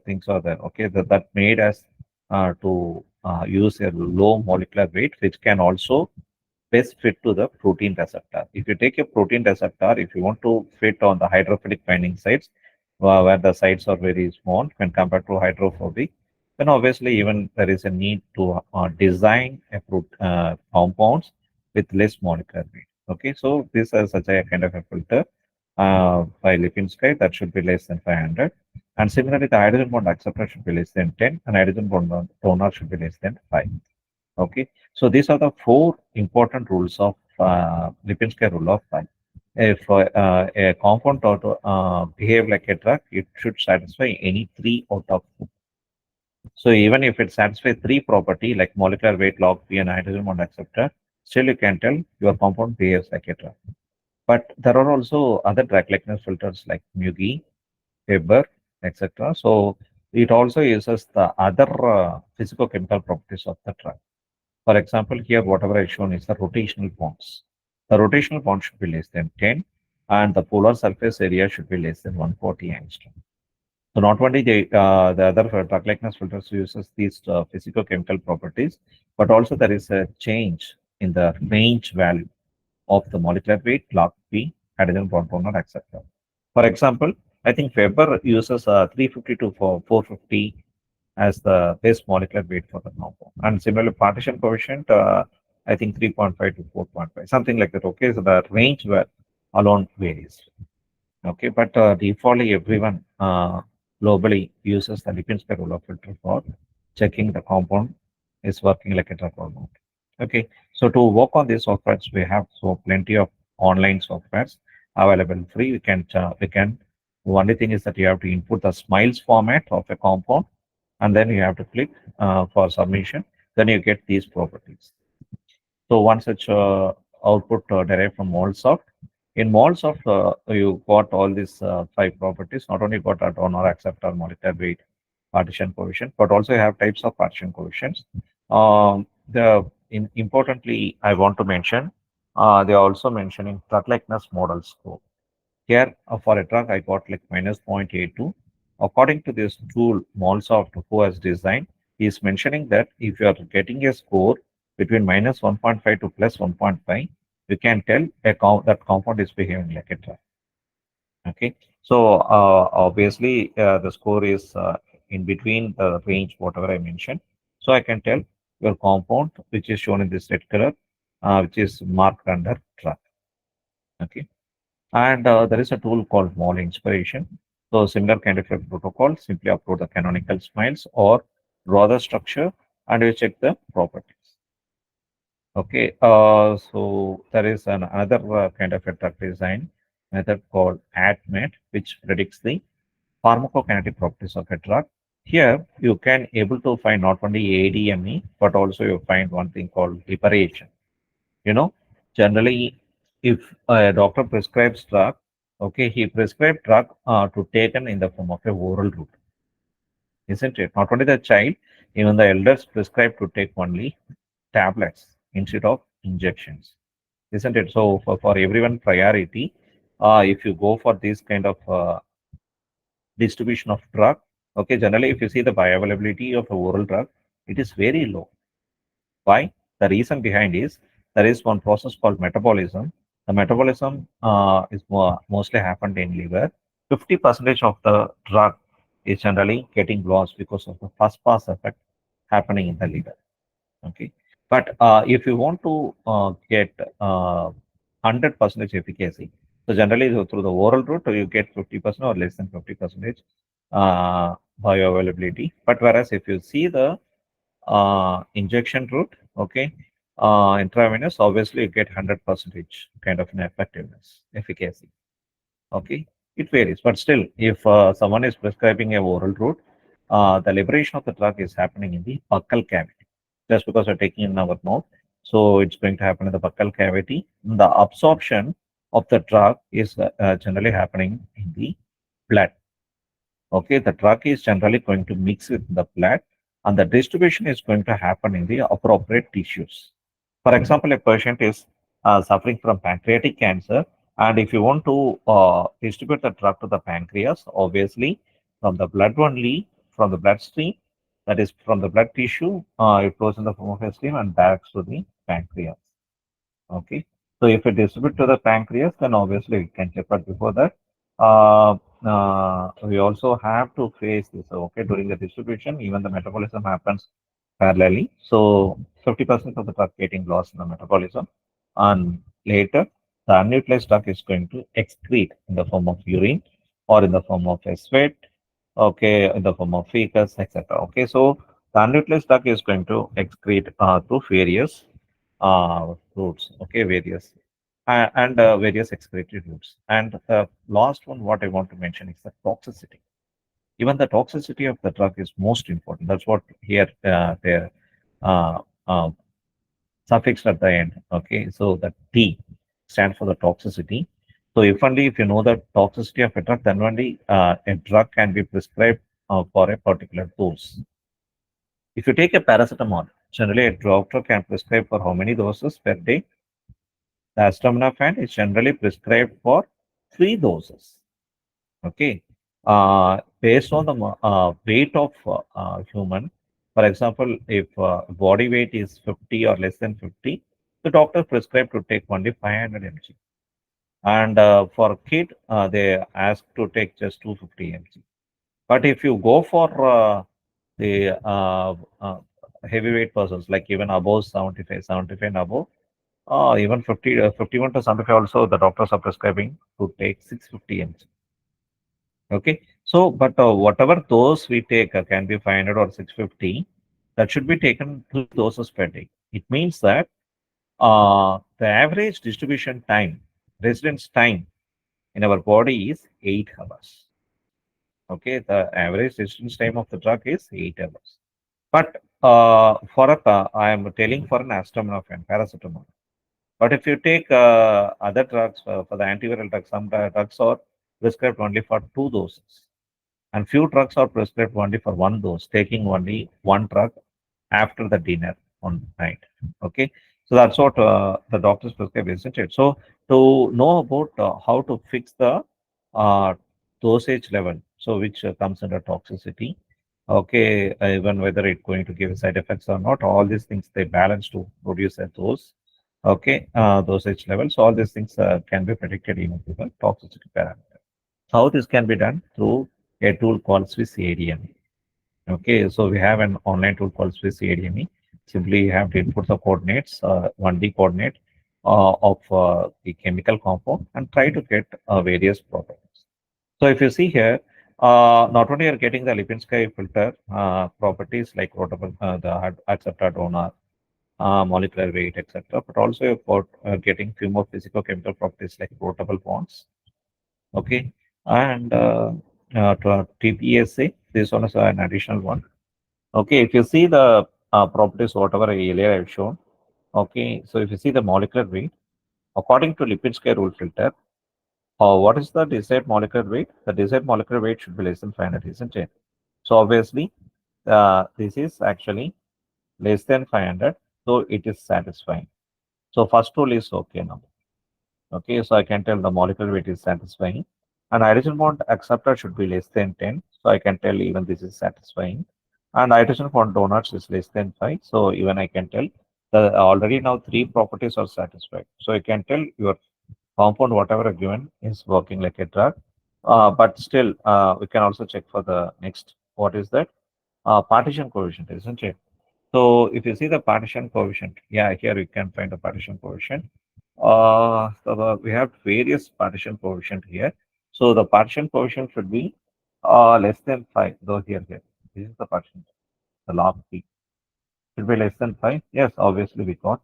things are there. Okay, that made us to use a low molecular weight, which can also best fit to the protein receptor. If you take a protein receptor, if you want to fit on the hydrophilic binding sites, where the sites are very small when compared to hydrophobic, then obviously even there is a need to design a compounds with less molecular weight. Okay, so this is such a kind of a filter by Lipinski that should be less than 500. And similarly, the hydrogen bond acceptor should be less than 10, and hydrogen bond donor should be less than 5. Okay, so these are the four important rules of Lipinski rule of 5. If a compound ought to behave like a drug, it should satisfy any three out of four. So even if it satisfies three property like molecular weight, log P, and hydrogen bond acceptor, still you can tell your compound behaves like a drug. But there are also other drug likeness filters like Mugi, Weber, etc. So it also uses the other physicochemical properties of the drug. For example, here whatever I shown is the rotational bonds. The rotational bond should be less than 10, and the polar surface area should be less than 140 angstrom. So not only the other drug likeness filters uses these physicochemical properties, but also there is a change in the range value of the molecular weight, log P, hydrogen bond donor, etc. For example, I think Weber uses 350 to 450 as the base molecular weight for the compound. And similarly, partition coefficient, I think 3.5 to 4.5, something like that. Okay, so the range where alone varies. Okay, but defaultly everyone globally uses the Lipinski rule of filter for checking the compound is working like a drug or not. Okay, so to work on these softwares, we have so plenty of online softwares available free. We can. Only thing is that you have to input the smiles format of a compound, and then you have to click for submission. Then you get these properties. So one such output derived from MolSoft. In MolSoft, you got all these five properties. Not only got a donor, acceptor, molecular weight, partition coefficient, but also you have types of partition coefficients. Importantly, I want to mention, they are also mentioning drug likeness model score. Here, for a drug, I got like minus 0.82. According to this tool, MolSoft, who has designed, he is mentioning that if you are getting a score between minus 1.5 to plus 1.5, you can tell that compound is behaving like a drug. Okay, so obviously the score is in between the range, whatever I mentioned. So I can tell your compound, which is shown in this red color, which is marked under drug. Okay. And there is a tool called Mall Inspiration. So similar kind of a protocol, simply upload the canonical smiles or draw the structure and you check the properties. Okay, so there is another kind of a drug design method called ADMET, which predicts the pharmacokinetic properties of a drug. Here, you can able to find not only ADME, but also you find one thing called liberation. You know, generally, if a doctor prescribes drug, okay, he prescribed drug to taken in the form of a oral route, isn't it? Not only the child, even the elders prescribed to take only tablets instead of injections, isn't it? So for everyone priority, if you go for this kind of distribution of drug, okay, generally if you see the bioavailability of a oral drug, it is very low. Why? The reason behind is there is one process called metabolism. The metabolism is mostly happened in liver. 50% of the drug is generally getting lost because of the first pass effect happening in the liver. Okay. But if you want to get 100% efficacy, so generally through the oral route, you get 50% or less than 50% bioavailability. But whereas if you see the injection route, okay, intravenous, obviously you get 100% kind of an effectiveness, efficacy. Okay, it varies, but still, if someone is prescribing a oral route, the liberation of the drug is happening in the buccal cavity. Just because we're taking in our mouth, so it's going to happen in the buccal cavity. The absorption of the drug is generally happening in the blood. Okay, the drug is generally going to mix with the blood and the distribution is going to happen in the appropriate tissues. For example, a patient is suffering from pancreatic cancer, and if you want to distribute the drug to the pancreas, obviously from the blood only, from the bloodstream, that is from the blood tissue, it goes in the form of a stream and back to the pancreas. Okay. So if it distribute to the pancreas, then obviously it can check. But before that, we also have to face this. Okay, during the distribution, even the metabolism happens parallelly. So 50% of the drug getting lost in the metabolism, and later the unutilized drug is going to excrete in the form of urine or in the form of a sweat. Okay, in the form of fecus, etc. Okay, so the unutilized drug is going to excrete through various routes, okay, various and various excretory routes. And the last one, what I want to mention is the toxicity. Even the toxicity of the drug is most important. That's what here they're uh, uh, suffixed at the end. Okay, so the T stands for the toxicity. So if only if you know the toxicity of a drug, then only a drug can be prescribed for a particular dose. If you take a paracetamol, generally a doctor can prescribe for how many doses per day? The acetaminophen is generally prescribed for 3 doses. Okay. Based on the weight of human, for example, if body weight is 50 or less than 50, the doctor prescribed to take only 500 mg. And for kid, they ask to take just 250 mg. But if you go for the heavyweight persons, like even above 75 and above, even 51 to 75 also, the doctors are prescribing to take 650 mg. Okay. So, but whatever dose we take can be 500 or 650, that should be taken 3 doses per day. It means that the average distribution time, residence time in our body is 8 hours. Okay, the average residence time of the drug is 8 hours. But I am telling for an acetaminophen, paracetamol. But if you take other drugs for the antiviral drugs, some drugs are prescribed only for 2 doses, and few drugs are prescribed only for 1 dose, taking only one drug after the dinner on night. Okay, so that's what the doctors prescribe, isn't it? So to know about how to fix the uh, dosage level, so which comes under toxicity. Okay, even whether it's going to give side effects or not, all these things they balance to produce a dose. Okay, dosage levels, all these things can be predicted even with the toxicity parameter. How this can be done through a tool called Swiss ADME. Okay, so we have an online tool called Swiss ADME. Simply you have to input the coordinates, 1D coordinate of the chemical compound and try to get various properties. So if you see here, not only are getting the Lipinski filter properties like rotable, the acceptor donor, molecular weight, etc., but also you've got getting few more physical-chemical properties like rotable bonds. Okay, and TPSA, this one is an additional one. Okay, if you see the properties, whatever earlier I've shown, okay, so if you see the molecular weight, according to Lipinski rule filter, what is the desired molecular weight? The desired molecular weight should be less than 500, isn't it? So obviously, this is actually less than 500, so it is satisfying. So first rule is okay now. Okay, so I can tell the molecular weight is satisfying. And hydrogen bond acceptor should be less than 10. So I can tell even this is satisfying. And hydrogen bond donors is less than 5. So even I can tell the already now 3 properties are satisfied. So I can tell your compound, whatever given, is working like a drug. But still, we can also check for the next. What is that? Partition coefficient, isn't it? So if you see the partition coefficient, yeah, here you can find the partition coefficient. We have various partition coefficient here. So the partition coefficient should be less than 5. Though here, this is the partition, the log P should be less than 5. Yes, obviously we got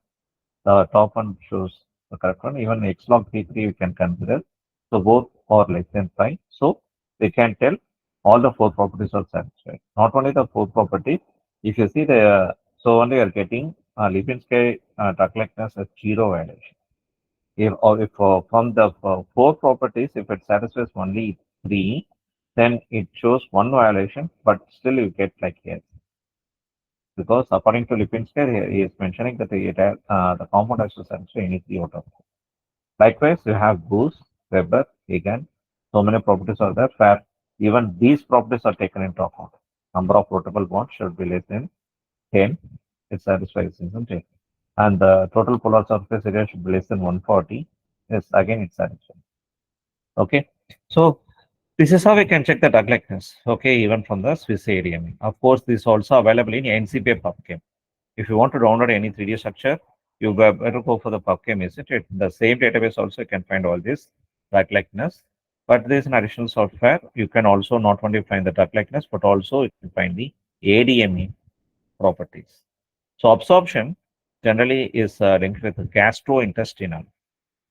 the top one shows the correct one. Even x log P3 we can consider. So both are less than 5. So we can tell all the 4 properties are satisfied. Not only the 4 properties, if you see the, so only you are getting Lipinski drug likeness as 0 violation. If from the 4 properties, if it satisfies only 3, then it shows 1 violation, but still you get like here. Because according to Lipinski, he is mentioning that the compound has to satisfy any 3 out of 4. Likewise, you have Booth, Weber, Hagen. So many properties are there where even these properties are taken into account. Number of rotable bonds should be less than 10. It satisfies, isn't it? And the total polar surface area should be less than 140. Yes, again, it's satisfied. Okay. So this is how we can check the drug likeness. Okay, even from the Swiss ADME. Of course, this is also available in NCPA PubChem. If you want to download any 3D structure, you better go for the PubChem, isn't it? The same database also you can find all this drug likeness. But there's an additional software. You can also not only find the drug likeness, but also you can find the ADME properties. So absorption generally is linked with gastrointestinal.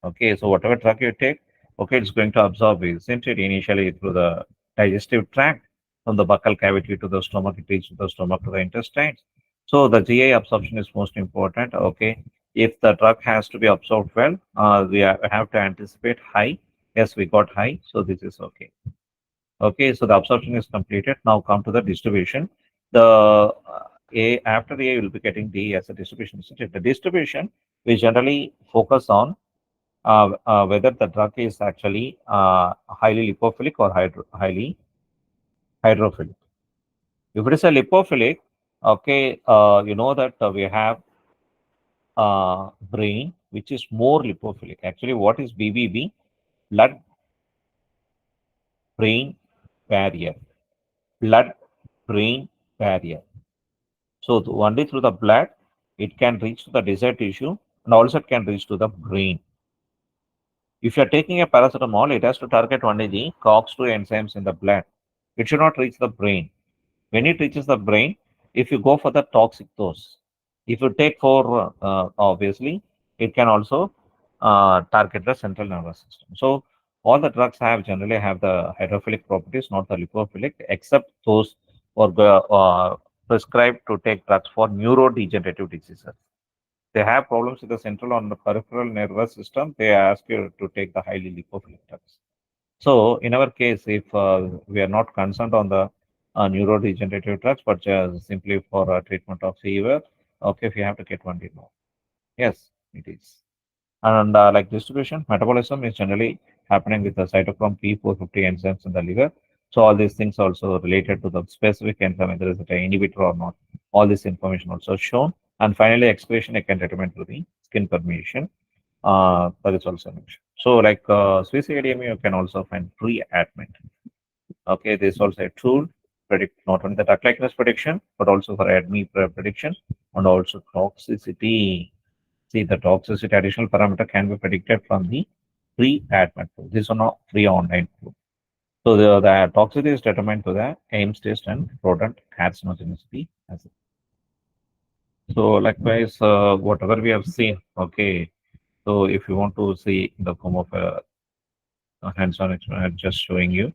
Okay, so whatever drug you take, okay, it's going to absorb, isn't it? Initially through the digestive tract, from the buccal cavity to the stomach, it reaches the stomach to the intestines. So the GI absorption is most important. Okay, if the drug has to be absorbed well, we have to anticipate high. Yes, we got high, so this is okay. Okay, so the absorption is completed. Now come to the distribution. The A after the A, you will be getting D as a distribution. Isn't it? The distribution we generally focus on whether the drug is actually highly lipophilic or highly hydrophilic. If it is a lipophilic, okay, you know that we have brain which is more lipophilic. Actually, what is BBB? blood-brain barrier. Blood-brain barrier. So only through the blood, it can reach to the desired tissue and also it can reach to the brain. If you're taking a paracetamol, it has to target only the COX-2 enzymes in the blood. It should not reach the brain. When it reaches the brain, if you go for the toxic dose, if you take for obviously, it can also target the central nervous system. So all the drugs have generally have the hydrophilic properties, not the lipophilic, except those or prescribed to take drugs for neurodegenerative diseases. They have problems with the central or the peripheral nervous system. They ask you to take the highly lipophilic drugs. So in our case, if we are not concerned on the neurodegenerative drugs, but just simply for treatment of fever, okay, if you have to get one day more. Yes, it is. And like distribution, metabolism is generally happening with the cytochrome P450 enzymes in the liver. So all these things also related to the specific enzyme, whether it's an inhibitor or not. All this information also shown. And finally, excretion, I can determine through the skin permeation. That is also mentioned. So like Swiss ADME, you can also find pre-admit. Okay, this is also a tool predict not only the drug likeness prediction, but also for ADME prediction and also toxicity. See, the toxicity additional parameter can be predicted from the pre-admit tool. This is not free online tool. So the toxicity is determined to the AIMS test and rodent carcinogenicity. So likewise, whatever we have seen, okay. So if you want to see in the form of a hands-on experiment, I'm just showing you.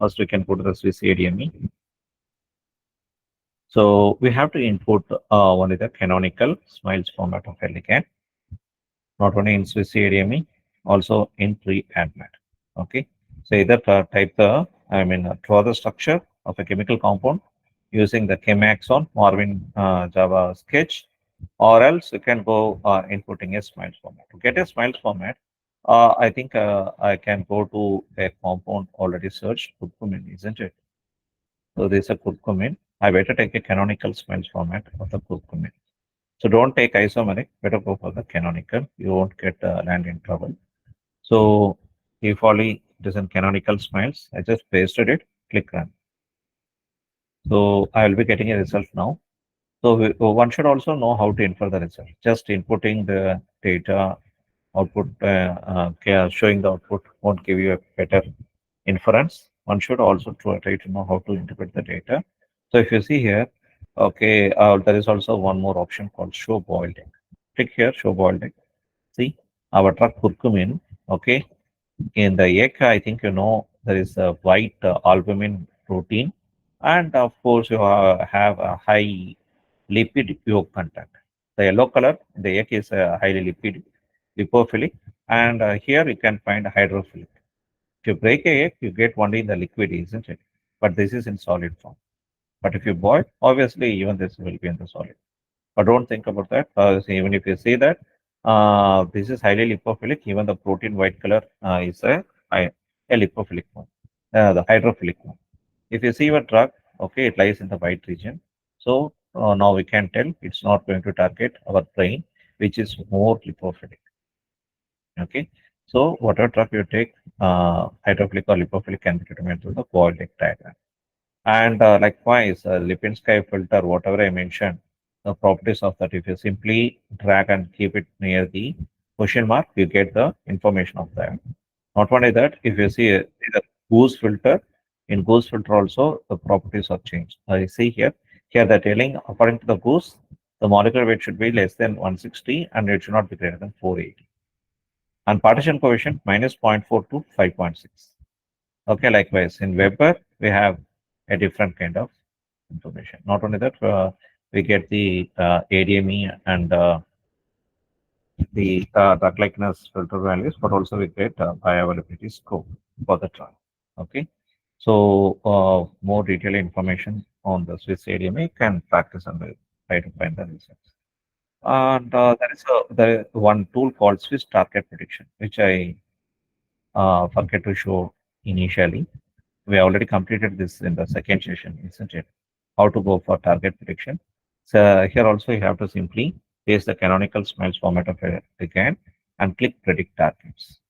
First, we can put the Swiss ADME. So we have to input only the canonical smiles format of a ligand, not only in Swiss ADME, also in pre-admit. Okay. So either type the, draw the structure of a chemical compound using the Chemaxon Marvin Java sketch, or else you can go inputting a smiles format. To get a smiles format, I think I can go to a compound already searched, curcumin, isn't it? So this is a curcumin. I better take a canonical smiles format of the curcumin. So don't take isomeric, better go for the canonical. You won't get land in trouble. So if only it is in canonical smiles, I just pasted it, click run. So I will be getting a result now. So one should also know how to infer the result. Just inputting the data output, showing the output won't give you a better inference. One should also try to know how to interpret the data. So if you see here, okay, there is also one more option called show boiled egg. Click here, show boiled egg. See, our drug curcumin, okay, in the egg, I think you know there is a white albumin protein, and of course you have a high lipid yolk content. The yellow color in the egg is highly lipophilic, and here you can find hydrophilic. If you break a egg, you get only the liquid, isn't it? But this is in solid form. But if you boil, obviously even this will be in the solid. But don't think about that. Even if you see that this is highly lipophilic, even the protein white color is a lipophilic one, the hydrophilic one. If you see your drug, okay, it lies in the white region. So now we can tell it's not going to target our brain, which is more lipophilic. Okay. So whatever drug you take, hydrophilic or lipophilic can be determined through the boiled egg diagram. And likewise, Lipinski filter, whatever I mentioned, the properties of that, if you simply drag and keep it near the question mark, you get the information of that. Not only that, if you see the goose filter, in goose filter also, the properties are changed. I see here they're telling, according to the goose, the molecular weight should be less than 160 and it should not be greater than 480. And partition coefficient minus 0.4 to 5.6. Okay, likewise in Weber, we have a different kind of information. Not only that, we get the ADME and the drug likeness filter values, but also we get bioavailability score for the trial. Okay, so more detailed information on the Swiss ADME can practice and try to find the results. And there is one tool called Swiss target prediction, which I forget to show initially. We already completed this in the second session, isn't it? How to go for target prediction. So here also you have to simply paste the canonical smiles format of a ligand and click predict targets.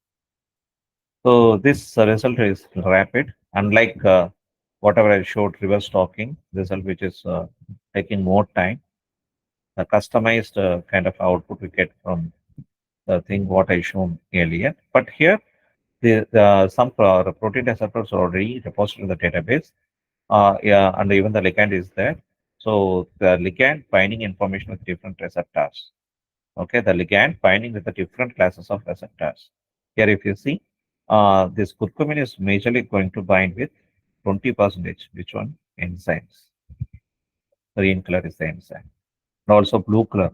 So this result is rapid, unlike whatever I showed reverse talking result, which is taking more time. The customized kind of output we get from the thing what I shown earlier. But here, the some protein receptors are already deposited in the database. Yeah, and even the ligand is there. So the ligand binding information with different receptors. Okay, the ligand binding with the different classes of receptors. Here, if you see, this curcumin is majorly going to bind with 20%. Which one? Enzymes. Green color is the enzyme. And also blue color,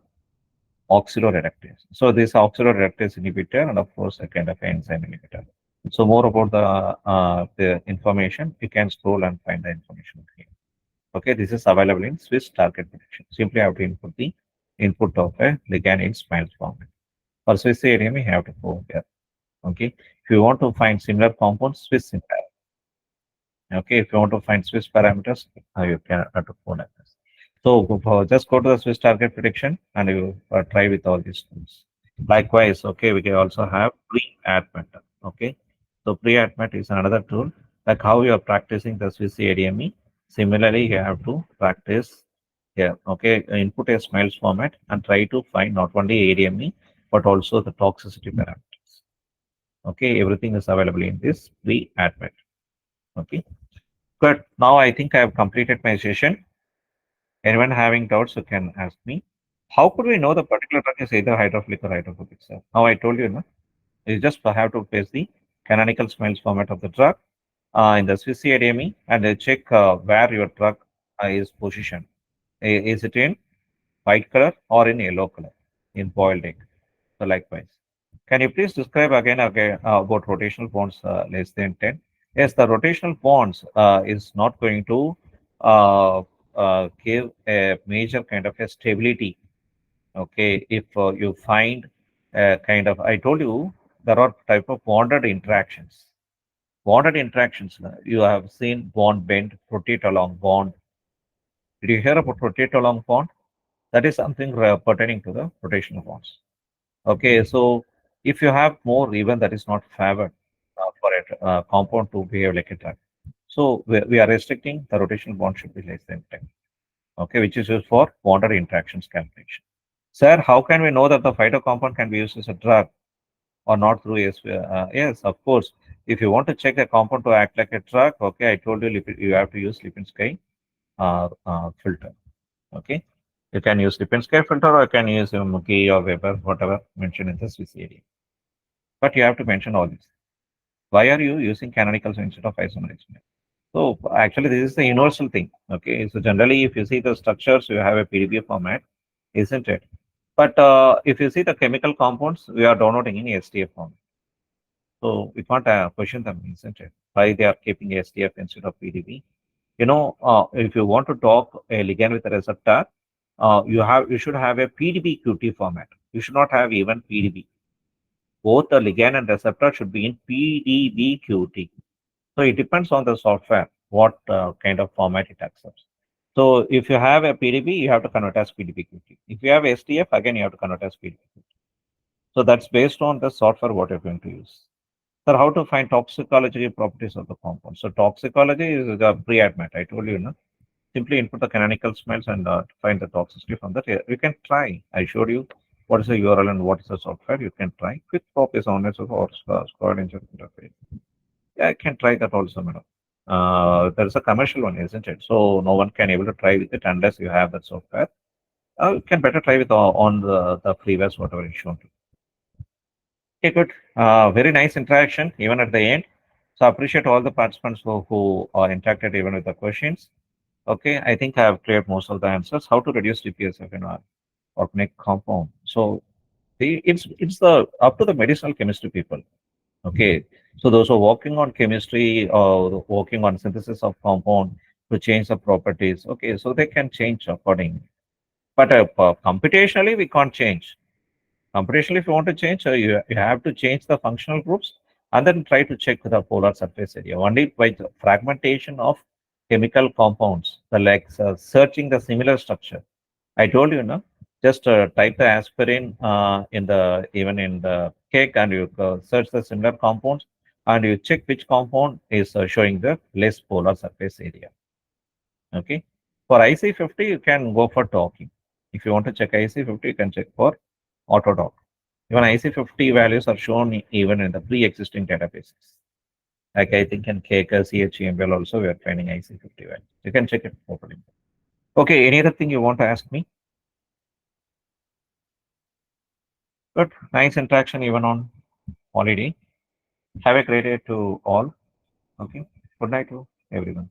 oxidoreductase. So this oxidoreductase inhibitor and of course a kind of enzyme inhibitor. So more about the information, you can scroll and find the information here. Okay, this is available in Swiss target prediction. Simply have to input the input of a ligand in SMILES format. For Swiss area, we have to go here. Okay, if you want to find similar compounds, Swiss syntax. Okay, if you want to find Swiss parameters, you can have to go like this. So just go to the Swiss target prediction and you try with all these tools. Likewise, okay, we can also have pre-admet. Okay, so pre-admet is another tool, like how you are practicing the Swiss ADME. Similarly, you have to practice here. Okay, input a SMILES format and try to find not only ADME but also the toxicity parameters. Okay, everything is available in this pre-admet. Okay, good. Now I think I have completed my session. Anyone having doubts, you can ask me. How could we know the particular drug is either hydrophilic or hydrophobic, sir? Now I told you, no? You just have to paste the canonical SMILES format of the drug in the Swiss ADME and check where your drug is positioned. Is it in white color or in yellow color in boiled egg? So likewise. Can you please describe again about rotational bonds less than 10? Yes, the rotational bonds is not going to uh, give a major kind of a stability. Okay, if you find kind of, I told you there are type of bonded interactions. Bonded interactions, you have seen bond bend, rotate along bond. Did you hear about rotate along bond? That is something pertaining to the rotational bonds. Okay, so if you have more, even that is not favored for a compound to behave like a drug. So we are restricting the rotational bond should be less than 10. Okay, which is used for bonded interactions calculation. Sir, how can we know that the phyto compound can be used as a drug or not through yes, of course. If you want to check a compound to act like a drug, okay, I told you you have to use Lipinski filter. Okay, you can use Lipinski filter or you can use Muki or Weber, whatever mentioned in the Swiss area. But you have to mention all this. Why are you using canonicals instead of isomeric? So actually, this is the universal thing. Okay, so generally, if you see the structures, you have a PDB format, isn't it? But if you see the chemical compounds, we are downloading in STF format. So we can't question them, isn't it? Why they are keeping STF instead of PDB? If you want to talk a ligand with a receptor, you should have a PDB QT format. You should not have even PDB. Both the ligand and receptor should be in PDB QT. So it depends on the software, what kind of format it accepts. So if you have a PDB, you have to convert as PDB-QT. If you have STF, again, you have to convert as PDB-QT. So that's based on the software what you're going to use. So how to find toxicology properties of the compound? So toxicology is the pre-admet. I told you, no? Simply input the canonical smells and find the toxicity from that. You can try. I showed you what is the URL and what is the software. You can try. Quick pop is on it or squad engine interface. Yeah, I can try that also, madam. There's a commercial one, isn't it? So no one can able to try with it unless you have that software. You can better try with on the freewares, whatever is shown. Okay, good. Very nice interaction, even at the end. So I appreciate all the participants who interacted even with the questions. Okay, I think I have cleared most of the answers. How to reduce DPSF in our organic compound. So it's the up to the medicinal chemistry people. Okay, so those who are working on chemistry or working on synthesis of compound to change the properties. Okay, so they can change accordingly. But computationally, we can't change. Computationally, if you want to change, you have to change the functional groups and then try to check the polar surface area. Only by the fragmentation of chemical compounds, the like searching the similar structure. I told you, no, just type the aspirin in the even in the cake and you search the similar compounds. and you check which compound is showing the less polar surface area. Okay. For IC50, you can go for docking. If you want to check IC50, you can check for auto dock. Even IC50 values are shown even in the pre-existing databases. Like I think in KK, AIML also we are finding IC50 values. You can check it properly. Okay, any other thing you want to ask me? Good. Nice interaction even on holiday. Have a great day to all. Okay. Good night to everyone.